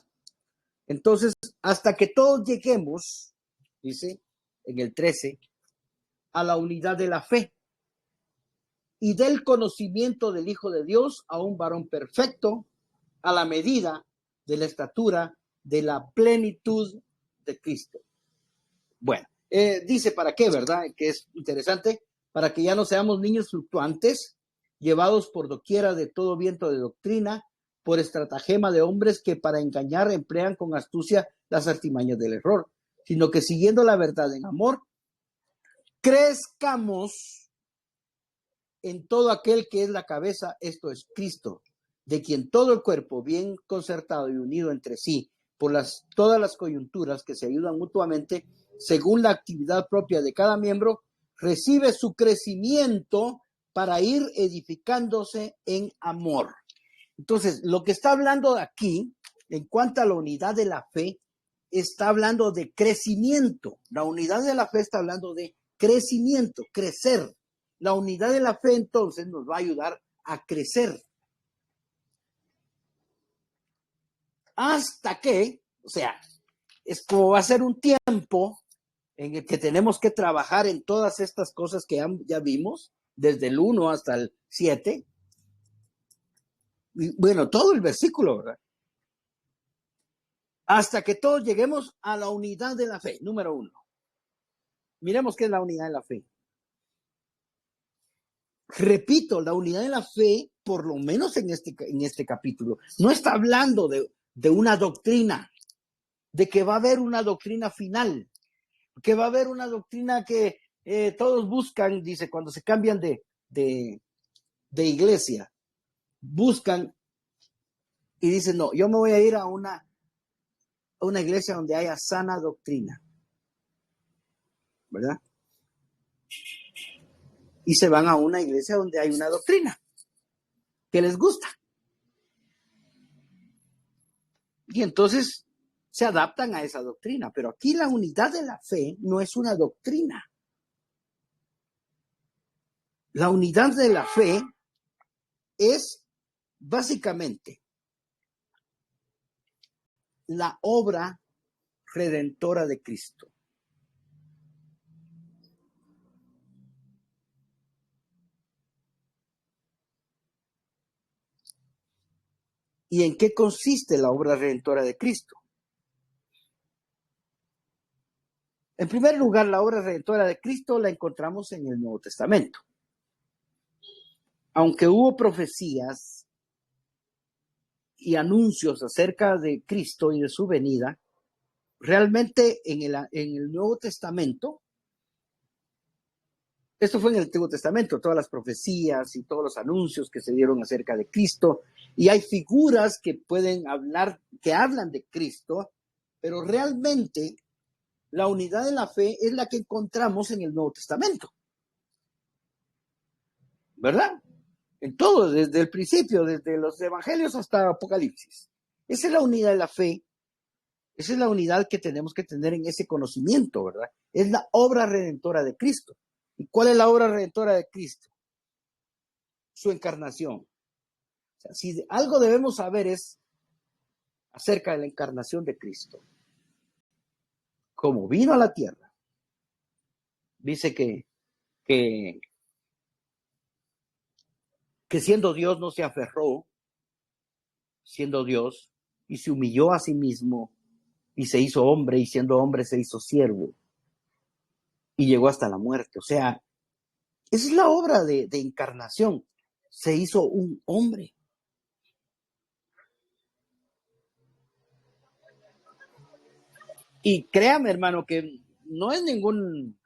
Entonces, hasta que todos lleguemos, dice en el 13, a la unidad de la fe y del conocimiento del Hijo de Dios, a un varón perfecto, a la medida de la estatura de la plenitud de Cristo. Bueno, dice para qué, ¿verdad? Que es interesante, para que ya no seamos niños fluctuantes, llevados por doquiera de todo viento de doctrina, por estratagema de hombres que para engañar emplean con astucia las artimañas del error, sino que siguiendo la verdad en amor, crezcamos en todo aquel que es la cabeza, esto es Cristo, de quien todo el cuerpo, bien concertado y unido entre sí, por todas las coyunturas que se ayudan mutuamente, según la actividad propia de cada miembro, recibe su crecimiento para ir edificándose en amor. Entonces, lo que está hablando aquí, en cuanto a la unidad de la fe, está hablando de crecimiento. La unidad de la fe está hablando de crecimiento, crecer. La unidad de la fe entonces nos va a ayudar a crecer. Hasta que, o sea, es como va a ser un tiempo en el que tenemos que trabajar en todas estas cosas que ya vimos, desde el 1 hasta el 7. Y bueno, todo el versículo, ¿verdad? Hasta que todos lleguemos a la unidad de la fe, número 1. Miremos qué es la unidad de la fe. Repito, la unidad de la fe, por lo menos en este capítulo, no está hablando de una doctrina, de que va a haber una doctrina final, que va a haber una doctrina que todos buscan, dice, cuando se cambian de iglesia, buscan y dicen, no, yo me voy a ir a una iglesia donde haya sana doctrina, ¿verdad? Y se van a una iglesia donde hay una doctrina que les gusta. Y entonces se adaptan a esa doctrina. Pero aquí la unidad de la fe no es una doctrina. La unidad de la fe es básicamente la obra redentora de Cristo. ¿Y en qué consiste la obra redentora de Cristo? En primer lugar, la obra redentora de Cristo la encontramos en el Nuevo Testamento. Aunque hubo profecías y anuncios acerca de Cristo y de su venida, realmente en el Nuevo Testamento Esto fue en el Antiguo Testamento, todas las profecías y todos los anuncios que se dieron acerca de Cristo. Y hay figuras que pueden hablar, que hablan de Cristo, pero realmente la unidad de la fe es la que encontramos en el Nuevo Testamento. ¿Verdad? En todo, desde el principio, desde los evangelios hasta Apocalipsis. Esa es la unidad de la fe. Esa es la unidad que tenemos que tener en ese conocimiento, ¿verdad? Es la obra redentora de Cristo. ¿Y cuál es la obra redentora de Cristo? Su encarnación. O sea, si algo debemos saber es acerca de la encarnación de Cristo. Como vino a la tierra, dice que siendo Dios no se aferró, siendo Dios, y se humilló a sí mismo, y se hizo hombre, y siendo hombre se hizo siervo, y llegó hasta la muerte. O sea, esa es la obra de encarnación. Se hizo un hombre. Y créame, hermano, que no es ningún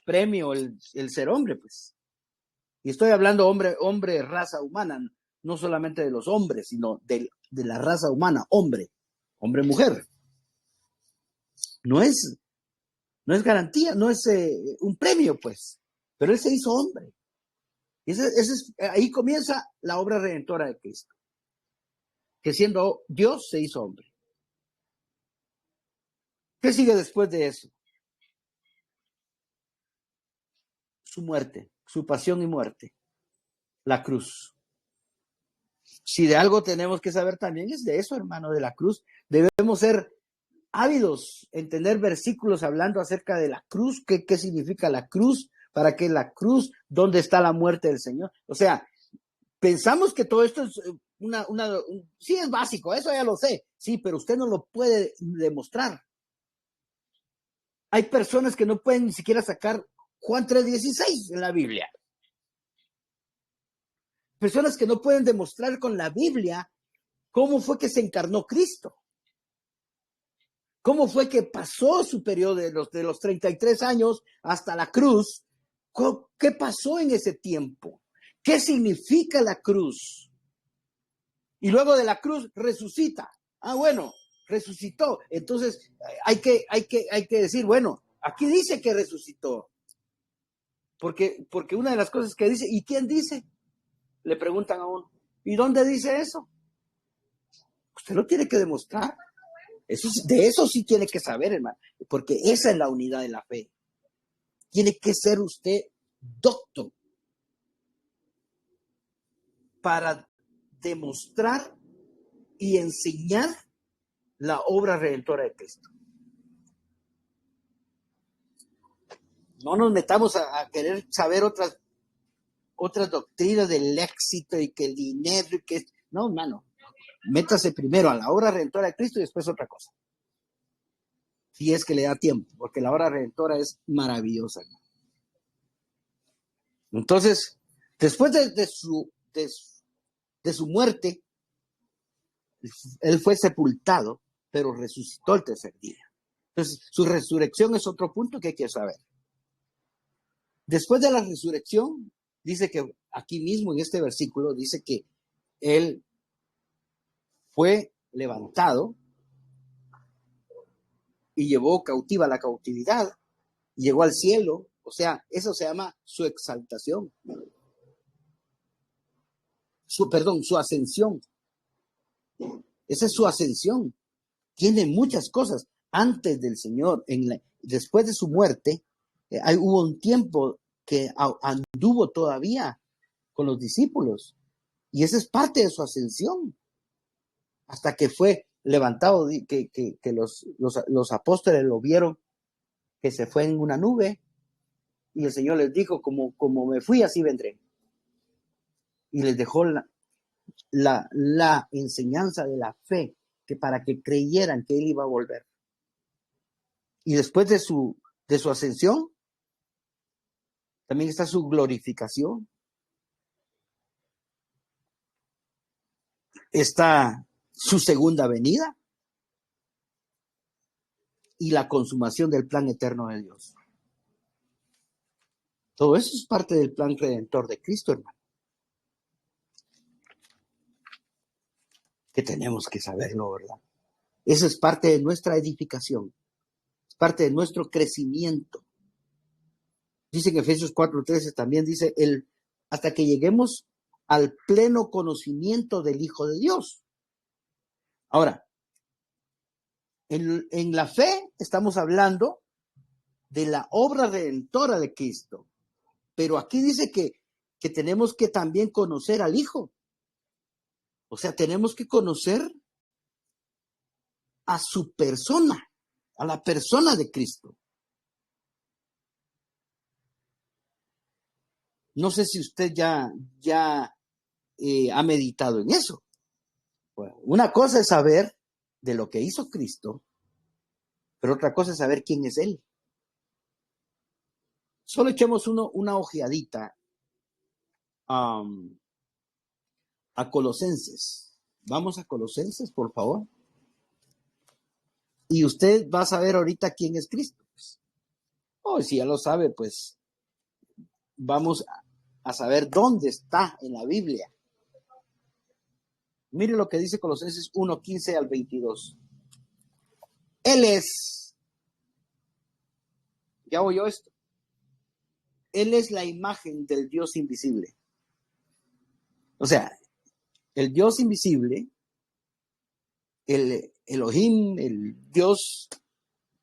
premio el ser hombre, pues. Y estoy hablando hombre, raza humana, no solamente de los hombres, sino de la raza humana, hombre, mujer. No es garantía, no es un premio, pues. Pero él se hizo hombre. Ahí comienza la obra redentora de Cristo. Que siendo Dios se hizo hombre. ¿Qué sigue después de eso? Su muerte, su pasión y muerte. La cruz. Si de algo tenemos que saber también es de eso, hermano, de la cruz. Debemos ser ávidos en tener versículos hablando acerca de la cruz, qué significa la cruz, para qué la cruz, dónde está la muerte del Señor. O sea, pensamos que todo esto es sí es básico, eso ya lo sé, sí, pero usted no lo puede demostrar. Hay personas que no pueden ni siquiera sacar Juan 3:16 en la Biblia. Personas que no pueden demostrar con la Biblia cómo fue que se encarnó Cristo. ¿Cómo fue que pasó su periodo de los 33 años hasta la cruz? ¿Qué pasó en ese tiempo? ¿Qué significa la cruz? Y luego de la cruz resucita. Ah, bueno, resucitó. Entonces hay que decir, bueno, aquí dice que resucitó. Porque una de las cosas que dice, ¿y quién dice? Le preguntan a uno, ¿y dónde dice eso? Usted lo tiene que demostrar. De eso sí tiene que saber, hermano, porque esa es la unidad de la fe. Tiene que ser usted docto para demostrar y enseñar la obra redentora de Cristo. No nos metamos a querer saber otras doctrinas del éxito y que el dinero y que... No, hermano, métase primero a la obra redentora de Cristo y después otra cosa. Si es que le da tiempo, porque la obra redentora es maravillosa. Entonces, después de su muerte, él fue sepultado, pero resucitó el tercer día. Entonces, su resurrección es otro punto que hay que saber. Después de la resurrección, dice que aquí mismo en este versículo, dice que él fue levantado y llevó cautiva la cautividad, llegó al cielo, o sea, eso se llama su exaltación. Su ascensión. Esa es su ascensión. Tiene muchas cosas. Antes del Señor, después de su muerte, hubo un tiempo que anduvo todavía con los discípulos. Y esa es parte de su ascensión. Hasta que fue levantado, que los apóstoles lo vieron, que se fue en una nube. Y el Señor les dijo, como me fui, así vendré. Y les dejó la enseñanza de la fe, que para que creyeran que Él iba a volver. Y después de su ascensión, también está su glorificación. Está su segunda venida y la consumación del plan eterno de Dios. Todo eso es parte del plan redentor de Cristo, hermano. Que tenemos que saberlo, ¿verdad? Eso es parte de nuestra edificación, es parte de nuestro crecimiento. Dice en Efesios 4:13 también, dice, hasta que lleguemos al pleno conocimiento del Hijo de Dios. Ahora, en la fe estamos hablando de la obra redentora de Cristo, pero aquí dice que tenemos que también conocer al Hijo. O sea, tenemos que conocer a su persona, a la persona de Cristo. No sé si usted ya ha meditado en eso. Bueno, una cosa es saber de lo que hizo Cristo, pero otra cosa es saber quién es Él. Solo echemos una ojeadita a Colosenses. Vamos a Colosenses, por favor. Y usted va a saber ahorita quién es Cristo. Oh, si ya lo sabe, pues vamos a saber dónde está en la Biblia. Mire lo que dice Colosenses 1:15 al 22. Él es, ya oyó esto, Él es la imagen del Dios invisible. O sea, el Dios invisible, el Elohim, el Dios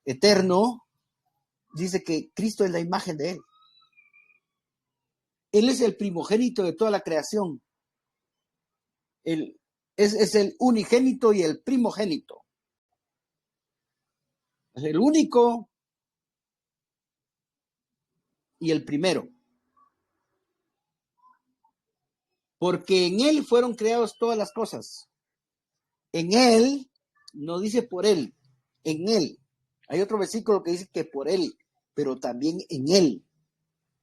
eterno, dice que Cristo es la imagen de Él. Él es el primogénito de toda la creación. Él es el unigénito y el primogénito. Es el único y el primero. Porque en Él fueron creadas todas las cosas. En Él, no dice por Él, en Él. Hay otro versículo que dice que por Él, pero también en Él.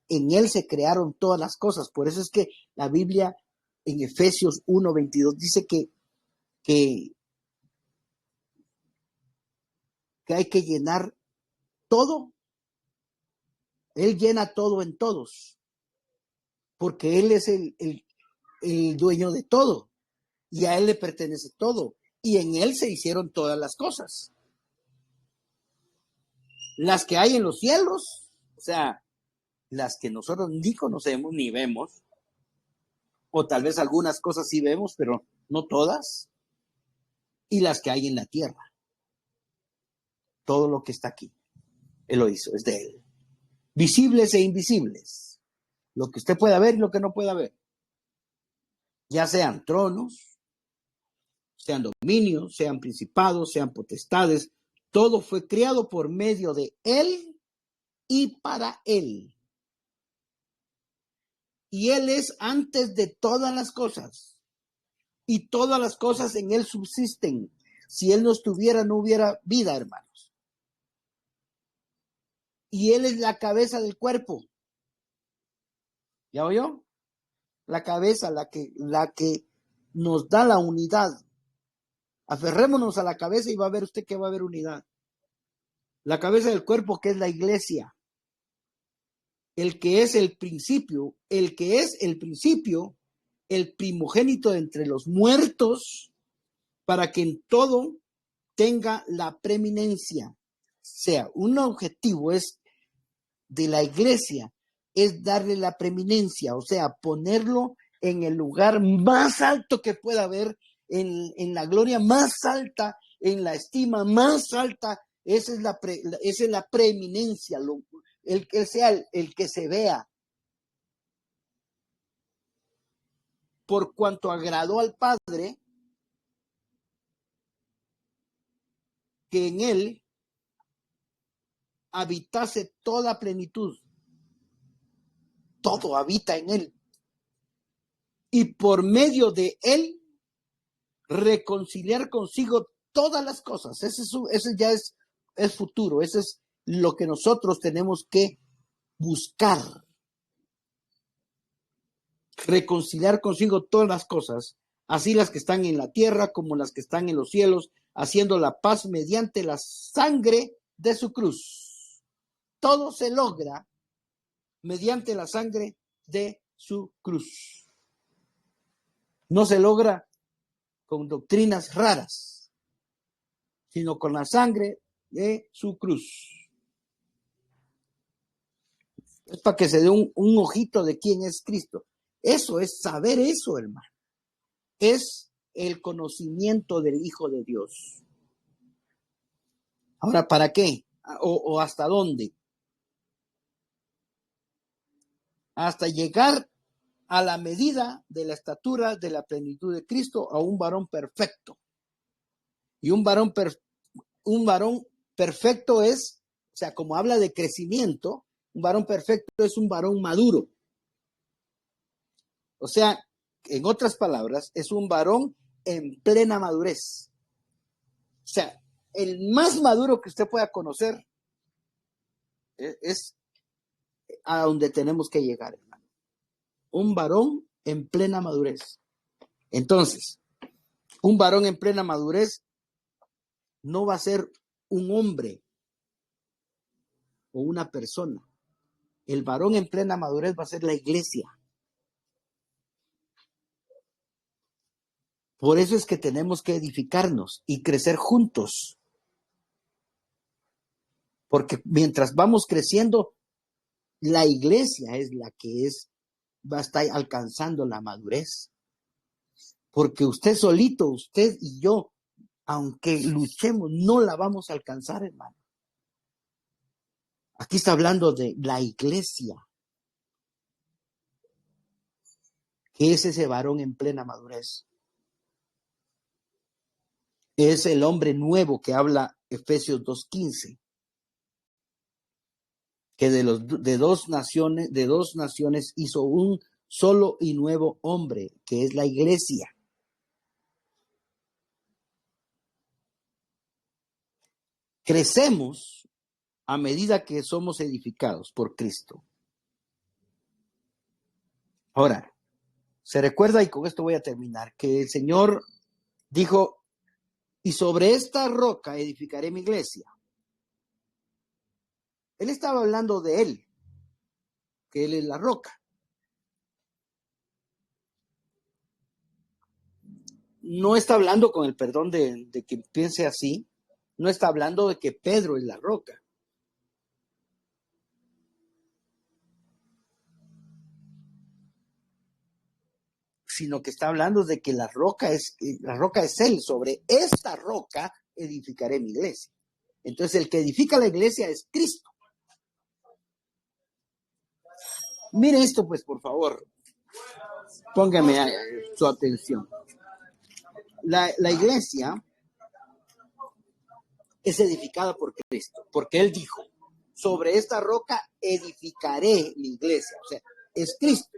En Él se crearon todas las cosas. Por eso es que la Biblia en Efesios 1:22 dice que hay que llenar todo. Él llena todo en todos. Porque Él es el dueño de todo. Y a Él le pertenece todo. Y en Él se hicieron todas las cosas. Las que hay en los cielos, o sea, las que nosotros ni conocemos ni vemos, o tal vez algunas cosas sí vemos, pero no todas, y las que hay en la tierra. Todo lo que está aquí, Él lo hizo, es de Él. Visibles e invisibles. Lo que usted pueda ver y lo que no pueda ver. Ya sean tronos, sean dominios, sean principados, sean potestades, todo fue creado por medio de Él y para Él. Y Él es antes de todas las cosas. Y todas las cosas en Él subsisten. Si Él no estuviera, no hubiera vida, hermanos. Y Él es la cabeza del cuerpo. ¿Ya oyó? La cabeza, la que nos da la unidad. Aferrémonos a la cabeza y va a ver usted que va a haber unidad. La cabeza del cuerpo, que es la iglesia. El que es el principio, el primogénito de entre los muertos, para que en todo tenga la preeminencia. O sea, un objetivo es de la iglesia, es darle la preeminencia, o sea, ponerlo en el lugar más alto que pueda haber, en la gloria más alta, en la estima más alta. Esa es la preeminencia, el que sea el que se vea. Por cuanto agradó al Padre que en Él habitase toda plenitud. Todo habita en Él. Y por medio de Él reconciliar consigo todas las cosas. Ese ya es futuro. Eso es lo que nosotros tenemos que buscar. Reconciliar consigo todas las cosas, así las que están en la tierra como las que están en los cielos, haciendo la paz mediante la sangre de su cruz. Todo se logra mediante la sangre de su cruz. No se logra con doctrinas raras, sino con la sangre de su cruz. Es para que se dé un ojito de quién es Cristo. Eso es saber eso, hermano. Es el conocimiento del Hijo de Dios. Ahora, ¿para qué? ¿O hasta dónde? Hasta llegar a la medida de la estatura de la plenitud de Cristo, a un varón perfecto. Y un varón perfecto es, o sea, como habla de crecimiento, un varón perfecto es un varón maduro. O sea, en otras palabras, es un varón en plena madurez. O sea, el más maduro que usted pueda conocer es a donde tenemos que llegar, hermano. Un varón en plena madurez. Entonces, un varón en plena madurez no va a ser un hombre o una persona. El varón en plena madurez va a ser la iglesia. Por eso es que tenemos que edificarnos y crecer juntos. Porque mientras vamos creciendo, la iglesia es la que va a estar alcanzando la madurez. Porque usted solito, usted y yo, aunque luchemos, no la vamos a alcanzar, hermano. Aquí está hablando de la iglesia, que es ese varón en plena madurez. Es el hombre nuevo que habla Efesios 2:15. Que de dos naciones hizo un solo y nuevo hombre, que es la iglesia. Crecemos a medida que somos edificados por Cristo. Ahora, se recuerda, y con esto voy a terminar, que el Señor dijo, y sobre esta roca edificaré mi iglesia. Él estaba hablando de él, que él es la roca. No está hablando, con el perdón de quien piense así, no está hablando de que Pedro es la roca. Sino que está hablando de que la roca es él. Sobre esta roca edificaré mi iglesia. Entonces el que edifica la iglesia es Cristo. Mire esto, pues, por favor. Póngame su atención. La iglesia es edificada por Cristo, porque Él dijo, sobre esta roca edificaré mi iglesia. O sea, es Cristo.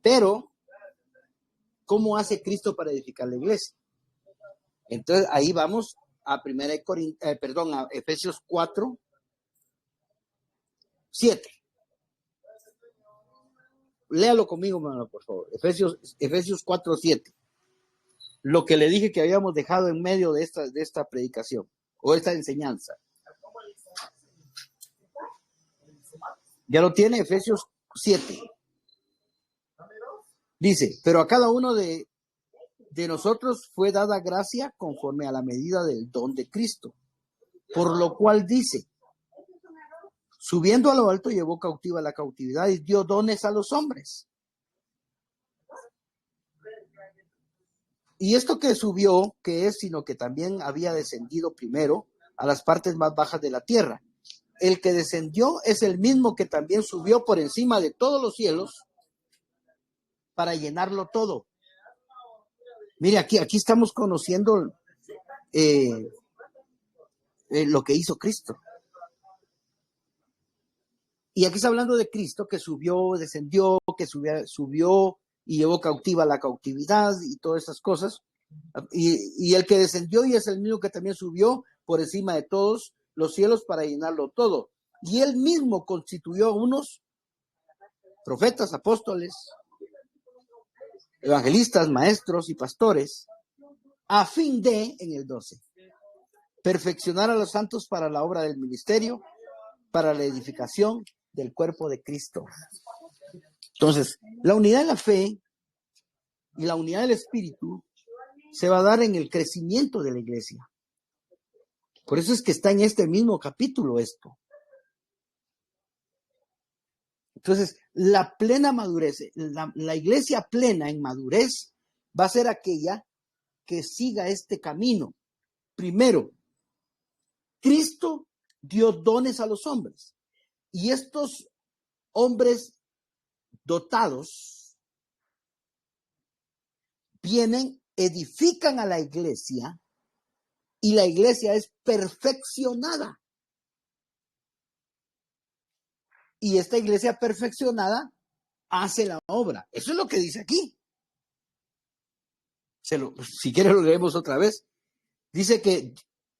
Pero, ¿cómo hace Cristo para edificar la iglesia? Entonces, ahí vamos a a Efesios 4:7. Léalo conmigo, hermano, por favor. Efesios 4:7. Lo que le dije que habíamos dejado en medio de esta predicación o esta enseñanza. ¿Ya lo tiene? Efesios 7. Dice, pero a cada uno de nosotros fue dada gracia conforme a la medida del don de Cristo. Por lo cual dice, subiendo a lo alto llevó cautiva la cautividad y dio dones a los hombres. Y esto que subió, que es, sino que también había descendido primero a las partes más bajas de la tierra. El que descendió es el mismo que también subió por encima de todos los cielos para llenarlo todo. Mire, aquí estamos conociendo lo que hizo Cristo. Y aquí está hablando de Cristo que subió, descendió, que subió y llevó cautiva la cautividad y todas esas cosas. Y el que descendió y es el mismo que también subió por encima de todos los cielos para llenarlo todo. Y él mismo constituyó a unos profetas, apóstoles, evangelistas, maestros y pastores, a fin de, en el 12, perfeccionar a los santos para la obra del ministerio, para la edificación del cuerpo de Cristo. Entonces, la unidad de la fe y la unidad del Espíritu se va a dar en el crecimiento de la iglesia. Por eso es que está en este mismo capítulo esto. Entonces, la plena madurez, la iglesia plena en madurez va a ser aquella que siga este camino. Primero, Cristo dio dones a los hombres y estos hombres dotados vienen, edifican a la iglesia y la iglesia es perfeccionada. Y esta iglesia perfeccionada hace la obra. Eso es lo que dice aquí. Si quieren lo leemos otra vez. Dice que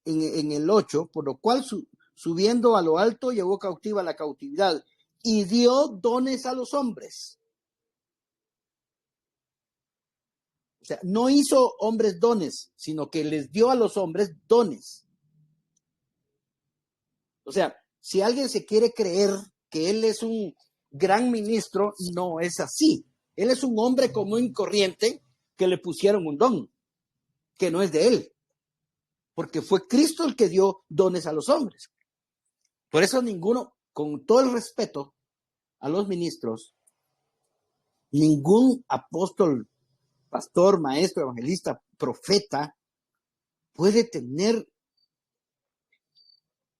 en el 8, por lo cual subiendo a lo alto llevó cautiva la cautividad y dio dones a los hombres. O sea, no hizo hombres dones, sino que les dio a los hombres dones. O sea, si alguien se quiere creer que él es un gran ministro, no es así. Él es un hombre común y corriente que le pusieron un don, que no es de él. Porque fue Cristo el que dio dones a los hombres. Por eso ninguno, con todo el respeto a los ministros, ningún apóstol, pastor, maestro, evangelista, profeta, puede tener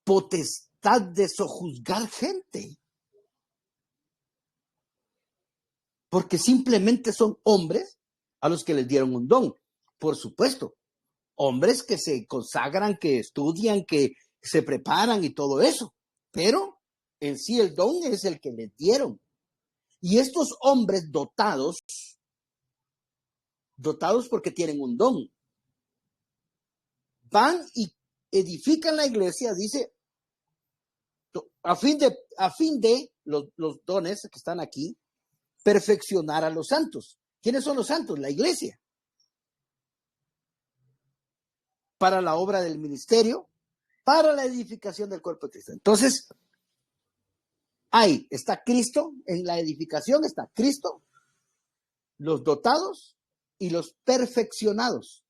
potestad de sojuzgar gente. Porque simplemente son hombres a los que les dieron un don. Por supuesto, hombres que se consagran, que estudian, que se preparan y todo eso. Pero en sí el don es el que les dieron. Y estos hombres dotados porque tienen un don, van y edifican la iglesia, dice, a fin de los dones que están aquí, perfeccionar a los santos. ¿Quiénes son los santos? La iglesia. Para la obra del ministerio, para la edificación del cuerpo de Cristo. Entonces, ahí está Cristo, en la edificación está Cristo, los dotados y los perfeccionados.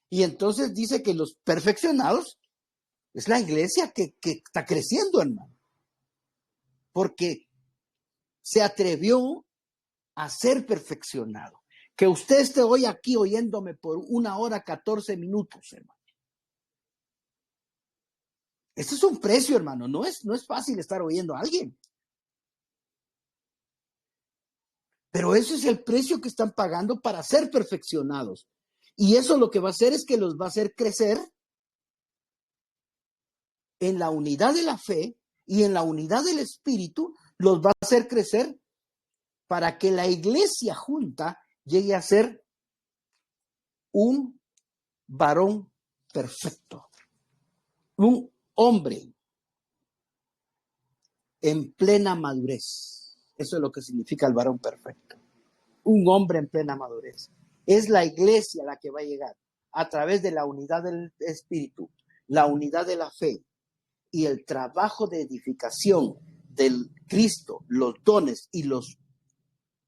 Y entonces dice que los perfeccionados es la iglesia que está creciendo, hermano. Porque se atrevió a ser perfeccionado. Que usted esté hoy aquí oyéndome por 1 hora 14 minutos, hermano. Este es un precio, hermano. No es fácil estar oyendo a alguien. Pero ese es el precio que están pagando para ser perfeccionados. Y eso lo que va a hacer es que los va a hacer crecer en la unidad de la fe y en la unidad del Espíritu, los va a hacer crecer para que la iglesia junta llegue a ser un varón perfecto, un hombre en plena madurez. Eso es lo que significa el varón perfecto. Un hombre en plena madurez. Es la iglesia la que va a llegar a través de la unidad del Espíritu, la unidad de la fe y el trabajo de edificación del Cristo, los dones y los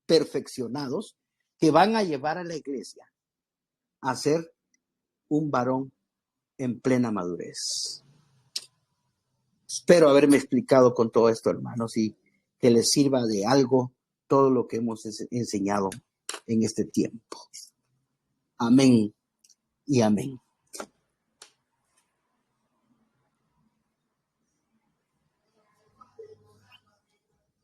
perfeccionados que van a llevar a la iglesia a ser un varón en plena madurez. Espero haberme explicado con todo esto, hermanos, y que les sirva de algo todo lo que hemos enseñado en este tiempo. Amén y amén.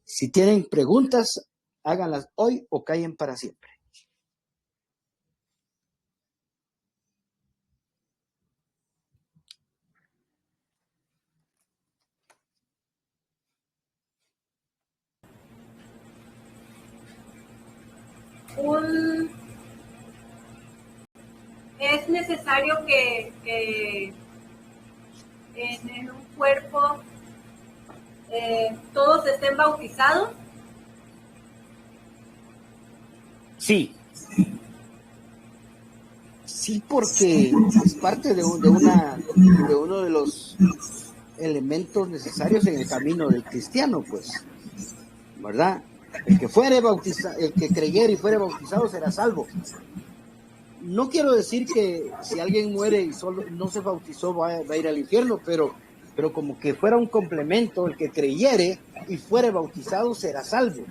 Si tienen preguntas, háganlas hoy o callen para siempre. Es necesario que en un cuerpo todos estén bautizados. Sí. Sí, porque es parte de uno de los elementos necesarios en el camino del cristiano, pues, ¿verdad? El que creyera y fuere bautizado será salvo. No quiero decir que si alguien muere y solo no se bautizó va a ir al infierno, pero como que fuera un complemento, el que creyere y fuere bautizado será salvo.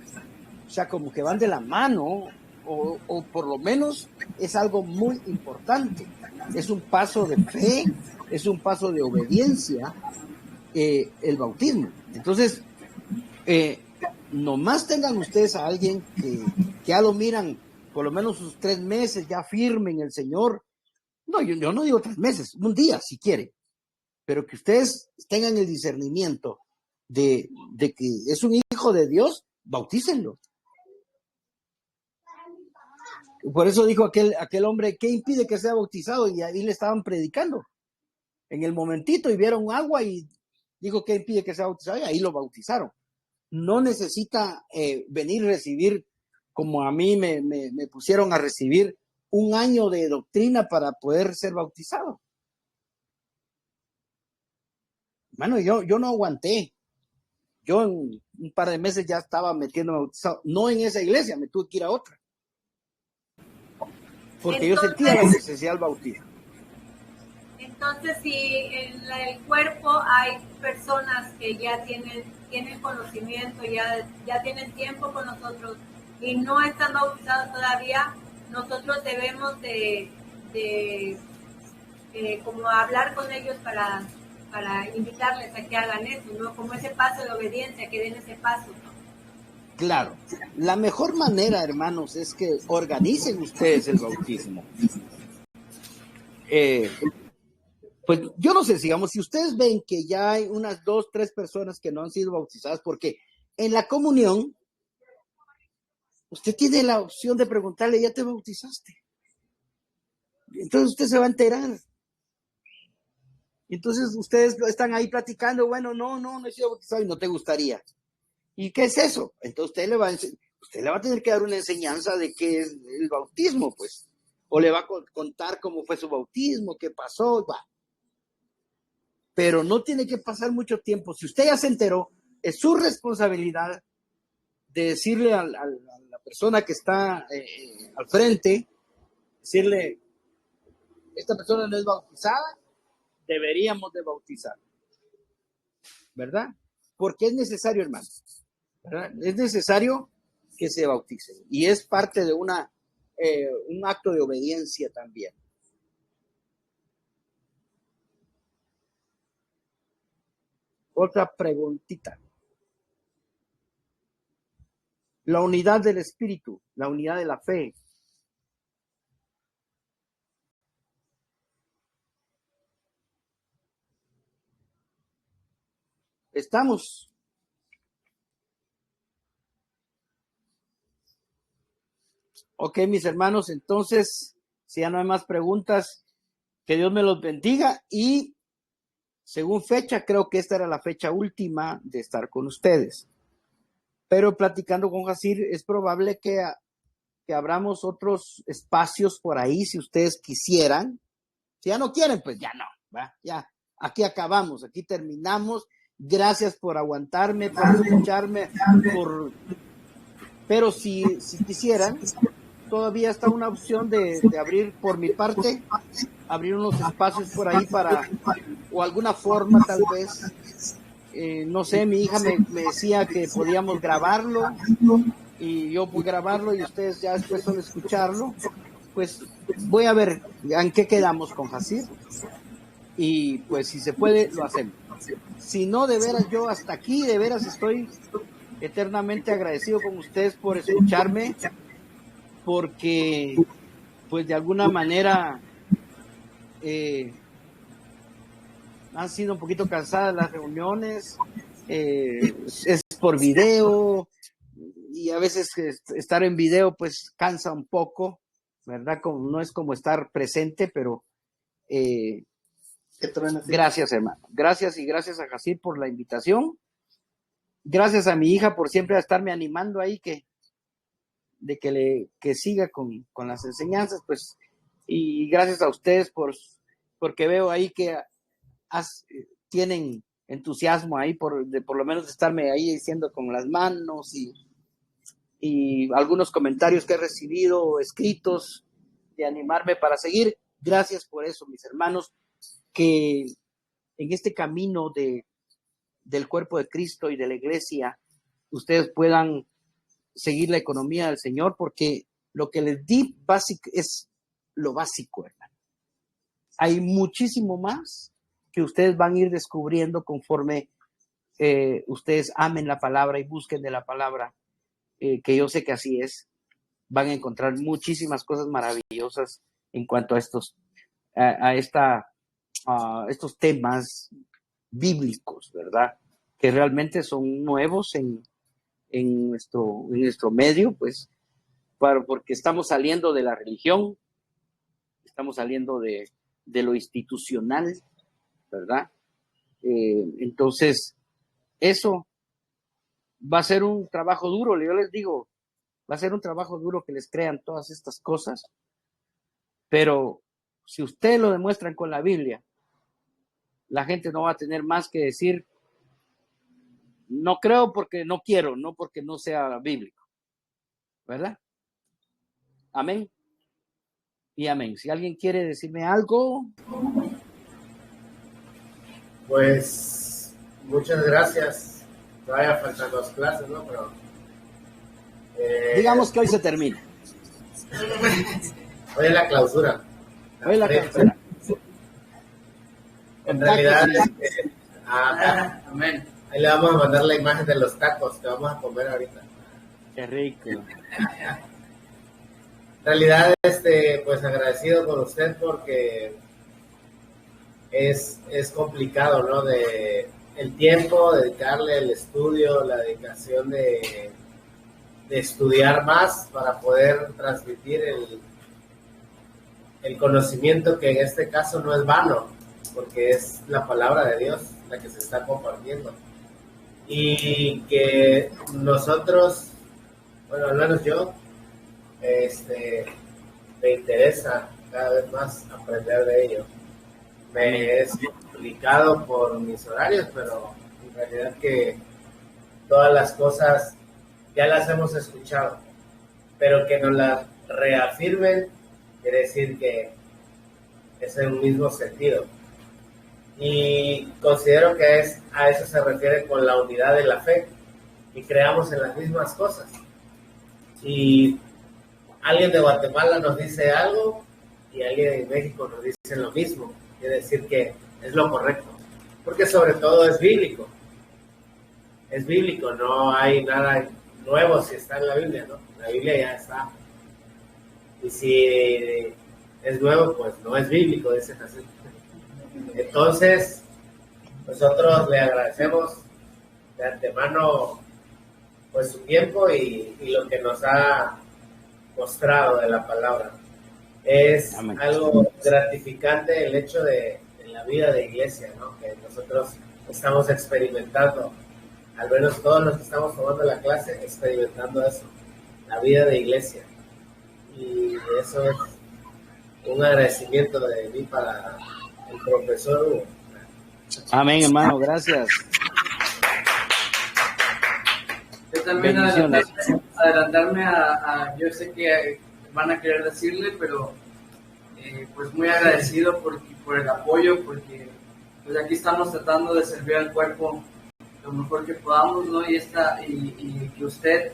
O sea, como que van de la mano, o por lo menos es algo muy importante. Es un paso de fe, es un paso de obediencia, el bautismo. Entonces, nomás tengan ustedes a alguien que ya lo miran por lo menos sus 3 meses ya firme en el Señor. No, yo no digo 3 meses, un día si quiere, pero que ustedes tengan el discernimiento de que es un hijo de Dios, bautícenlo. Por eso dijo aquel hombre, ¿qué impide que sea bautizado? Y ahí le estaban predicando en el momentito y vieron agua y dijo, ¿qué impide que sea bautizado? Y ahí lo bautizaron. No necesita venir a recibir, como a mí me pusieron a recibir, un año de doctrina para poder ser bautizado. Bueno, yo no aguanté. Yo en un par de meses ya estaba metiéndome bautizado. No en esa iglesia, me tuve que ir a otra. Porque yo sentía la necesidad del bautismo. Entonces, si en el cuerpo hay personas que ya tienen conocimiento, ya tienen tiempo con nosotros y no están bautizados todavía, nosotros debemos de como hablar con ellos para invitarles a que hagan eso, ¿no? Como ese paso de obediencia, que den ese paso. Claro, la mejor manera, hermanos, es que organicen ustedes el bautismo. Pues yo no sé, digamos, si ustedes ven que ya hay unas 2, 3 personas que no han sido bautizadas, porque en la comunión, usted tiene la opción de preguntarle, ¿ya te bautizaste? Entonces usted se va a enterar. Entonces ustedes están ahí platicando, bueno, no he sido bautizado y no te gustaría. ¿Y qué es eso? Entonces usted le va a tener que dar una enseñanza de qué es el bautismo, pues. O le va a contar cómo fue su bautismo, qué pasó, va. Pero no tiene que pasar mucho tiempo. Si usted ya se enteró, es su responsabilidad de decirle a la persona que está al frente, decirle, esta persona no es bautizada, deberíamos de bautizar, ¿verdad? Porque es necesario, hermano, ¿verdad? Es necesario que se bauticen y es parte de un acto de obediencia también. Otra preguntita. La unidad del espíritu, la unidad de la fe. Estamos. Ok, mis hermanos, entonces, si ya no hay más preguntas, que Dios me los bendiga y según fecha, creo que esta era la fecha última de estar con ustedes. Pero platicando con Jacir, es probable que abramos otros espacios por ahí, si ustedes quisieran. Si ya no quieren, pues ya no, ¿va? Ya, aquí acabamos, aquí terminamos. Gracias por aguantarme, por escucharme, pero si quisieran, todavía está una opción de abrir por mi parte, abrir unos espacios por ahí o alguna forma tal vez, no sé, mi hija me decía que podíamos grabarlo y yo puedo grabarlo y ustedes ya después solo escucharlo. Pues voy a ver en qué quedamos con Jacir y pues si se puede lo hacemos. Si no, de veras yo hasta aquí, de veras estoy eternamente agradecido con ustedes por escucharme, porque pues de alguna manera han sido un poquito cansadas las reuniones, es por video y a veces estar en video pues cansa un poco, ¿verdad? No es como estar presente, pero gracias, hermano. Gracias y gracias a Jacir por la invitación. Gracias a mi hija por siempre estarme animando ahí que siga con las enseñanzas, pues y gracias a ustedes porque veo ahí que tienen entusiasmo ahí por lo menos estarme ahí diciendo con las manos y algunos comentarios que he recibido escritos de animarme para seguir. Gracias por eso, mis hermanos, que en este camino del cuerpo de Cristo y de la iglesia, ustedes puedan seguir la economía del Señor, porque lo que les di básico es lo básico, hermano. Hay muchísimo más que ustedes van a ir descubriendo conforme ustedes amen la palabra y busquen de la palabra, que yo sé que así es. Van a encontrar muchísimas cosas maravillosas en cuanto a estos temas bíblicos, ¿verdad? Que realmente son nuevos en nuestro medio, pues, porque estamos saliendo de la religión, estamos saliendo de lo institucional, ¿verdad? Entonces, eso va a ser un trabajo duro, yo les digo, va a ser un trabajo duro que les crean todas estas cosas, pero si ustedes lo demuestran con la Biblia, la gente no va a tener más que decir, no creo porque no quiero, no porque no sea bíblico, ¿verdad? Amén. Y amén. Si alguien quiere decirme algo. Pues muchas gracias. Todavía faltan 2 clases, ¿no? Pero digamos que hoy se termina. Hoy es la clausura. Hoy es la clausura. En realidad, amén. Ahí le vamos a mandar la imagen de los tacos que vamos a comer ahorita. Qué rico. En realidad, pues agradecido con usted porque es complicado, ¿no? De el tiempo, dedicarle el estudio, la dedicación de estudiar más para poder transmitir el conocimiento, que en este caso no es vano, porque es la palabra de Dios la que se está compartiendo. Y que nosotros, bueno, al menos yo, me interesa cada vez más aprender de ello. Me es complicado por mis horarios, pero en realidad que todas las cosas ya las hemos escuchado, pero que nos las reafirmen quiere decir que es en un mismo sentido. Y considero que a eso se refiere con la unidad de la fe, y creamos en las mismas cosas. Y alguien de Guatemala nos dice algo y alguien de México nos dice lo mismo. Quiere decir que es lo correcto, porque sobre todo es bíblico. Es bíblico, no hay nada nuevo si está en la Biblia, ¿no? La Biblia ya está. Y si es nuevo, pues no es bíblico, dice así. Entonces, nosotros le agradecemos de antemano pues su tiempo y lo que nos ha mostrado de la palabra. Es Amén. Algo gratificante el hecho de la vida de iglesia, ¿no? Que nosotros estamos experimentando, al menos todos los que estamos tomando la clase, experimentando eso, la vida de iglesia. Y eso es un agradecimiento de mí para el profesor Hugo. Amén, hermano, gracias. Yo también adelantarme yo sé que van a querer decirle, pero pues muy agradecido por el apoyo, porque pues aquí estamos tratando de servir al cuerpo lo mejor que podamos, ¿no? Y que usted,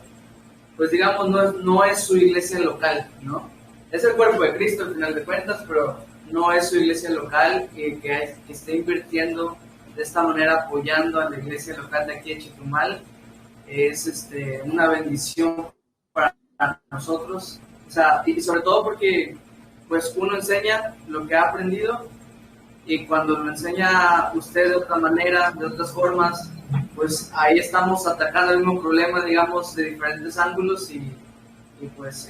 pues digamos, no es su iglesia local, ¿no? Es el cuerpo de Cristo al final de cuentas, pero no es su iglesia local, que esté invirtiendo de esta manera, apoyando a la iglesia local de aquí de Chetumal. Es una bendición para nosotros, o sea, y sobre todo porque pues uno enseña lo que ha aprendido, y cuando lo enseña usted de otra manera, de otras formas, pues ahí estamos atacando el mismo problema, digamos, de diferentes ángulos, y pues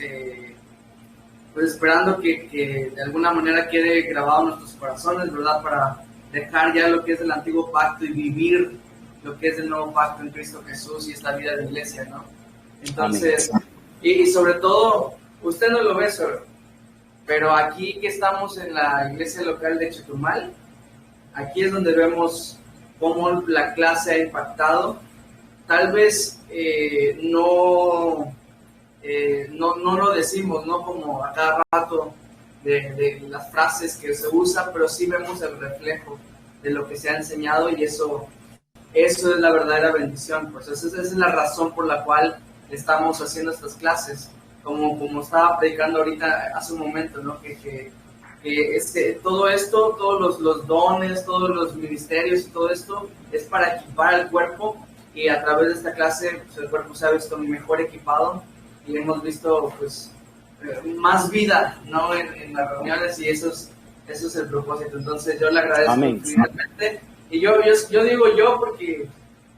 esperando que de alguna manera quede grabado en nuestros corazones, ¿verdad? Para dejar ya lo que es el antiguo pacto y vivir lo que es el nuevo pacto en Cristo Jesús y esta vida de iglesia, ¿no? Entonces, y sobre todo, usted no lo ve solo, Pero aquí que estamos en la iglesia local de Chetumal, aquí es donde vemos cómo la clase ha impactado. Tal vez no lo decimos, ¿no? Como a cada rato de las frases que se usan, pero sí vemos el reflejo de lo que se ha enseñado, y eso es la verdadera bendición. Pues esa es la razón por la cual estamos haciendo estas clases. Como estaba predicando ahorita hace un momento, ¿no? Que todo esto, todos los dones, todos los ministerios y todo esto es para equipar al cuerpo, y a través de esta clase pues, el cuerpo se ha visto mejor equipado y hemos visto pues más vida, ¿no? en las reuniones, y eso es el propósito. Entonces yo le agradezco infinitamente, y yo digo yo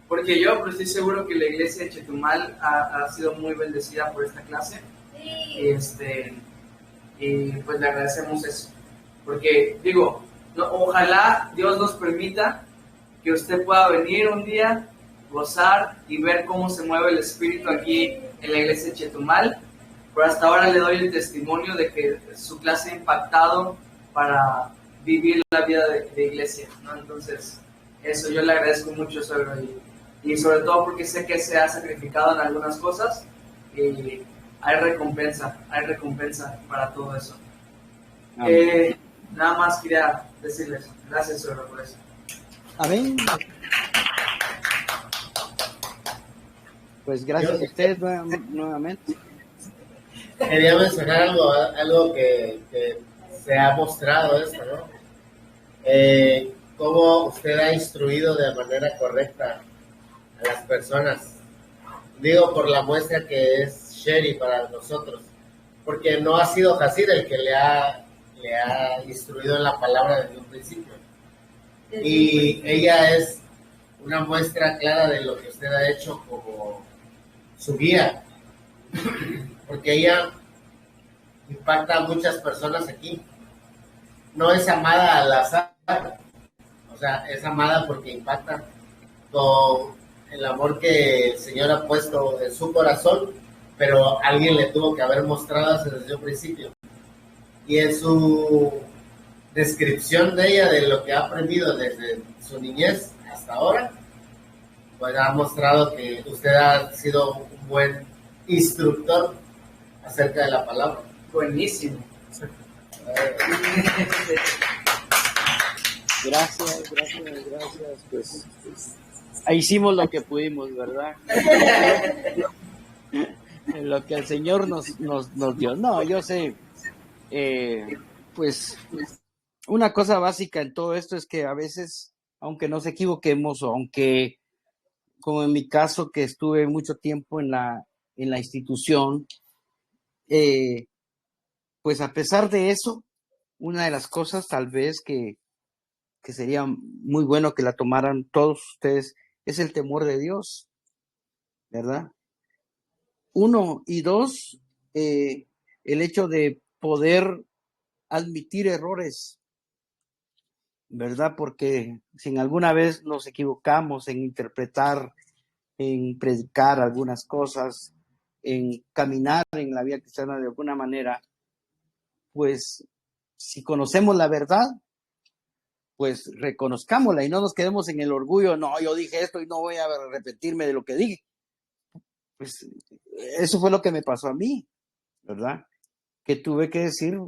porque yo pues, estoy seguro que la iglesia de Chetumal ha sido muy bendecida por esta clase. Y pues le agradecemos eso, porque digo, ojalá Dios nos permita que usted pueda venir un día, gozar y ver cómo se mueve el Espíritu aquí en la iglesia de Chetumal. Pero hasta ahora le doy el testimonio de que su clase ha impactado para vivir la vida de iglesia, ¿no? Entonces eso yo le agradezco mucho, suegro, y sobre todo porque sé que se ha sacrificado en algunas cosas, y hay recompensa para todo eso. Nada más quería decirles gracias, suegro, por eso. Amén. Pues gracias a ustedes nuevamente. Quería mencionar algo que se ha mostrado esto, ¿no? Cómo usted ha instruido de manera correcta a las personas. Digo, por la muestra que es Sherry para nosotros, porque no ha sido Jacir el que le ha instruido en la palabra desde un principio. Y ella es una muestra clara de lo que usted ha hecho como su guía, porque ella impacta a muchas personas aquí. No es amada al azar, o sea, es amada porque impacta con el amor que el Señor ha puesto en su corazón, pero alguien le tuvo que haber mostrado desde un principio. Y en su descripción de ella, de lo que ha aprendido desde su niñez hasta ahora, pues ha mostrado que usted ha sido un buen instructor acerca de la palabra. Buenísimo. Gracias. Pues hicimos lo que pudimos, ¿verdad? Lo que el Señor nos dio. No, yo sé, pues una cosa básica en todo esto es que a veces, aunque nos equivoquemos, o aunque, como en mi caso, que estuve mucho tiempo en la institución, pues a pesar de eso, una de las cosas tal vez que sería muy bueno que la tomaran todos ustedes es el temor de Dios, ¿verdad? 1 y 2, el hecho de poder admitir errores, ¿verdad? Porque si en alguna vez nos equivocamos en interpretar, en predicar algunas cosas, en caminar en la vida cristiana de alguna manera, pues si conocemos la verdad, pues reconozcámosla y no nos quedemos en el orgullo, no, yo dije esto y no voy a repetirme de lo que dije. Pues eso fue lo que me pasó a mí, ¿verdad? Que tuve que decir,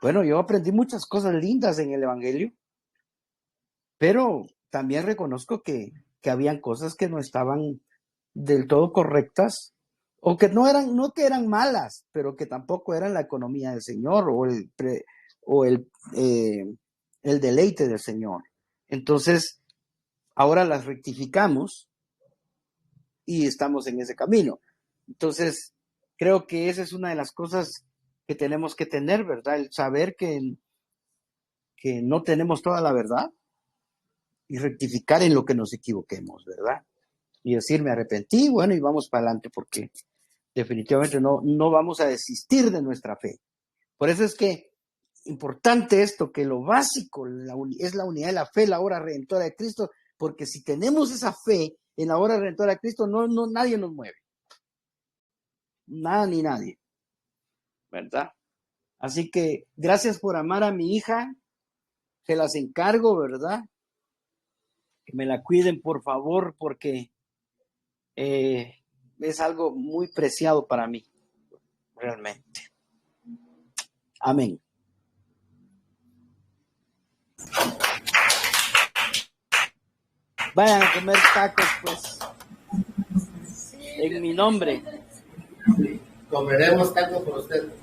bueno, yo aprendí muchas cosas lindas en el Evangelio, pero también reconozco que habían cosas que no estaban del todo correctas, o que no que eran malas, pero que tampoco eran la economía del Señor o el deleite del Señor. Entonces, ahora las rectificamos y estamos en ese camino. Entonces, creo que esa es una de las cosas que tenemos que tener, ¿verdad? El saber que no tenemos toda la verdad y rectificar en lo que nos equivoquemos, ¿verdad? Y decir, me arrepentí, bueno, y vamos para adelante, porque definitivamente no vamos a desistir de nuestra fe. Por eso es que importante esto, que lo básico es la unidad de la fe, la obra redentora de Cristo, porque si tenemos esa fe en la obra redentora de Cristo, no nadie nos mueve. Nada ni nadie. ¿Verdad? Así que gracias por amar a mi hija. Se las encargo, ¿verdad? Que me la cuiden, por favor, porque es algo muy preciado para mí, realmente. Amén. Vayan a comer tacos, pues, en mi nombre. Comeremos tacos por usted.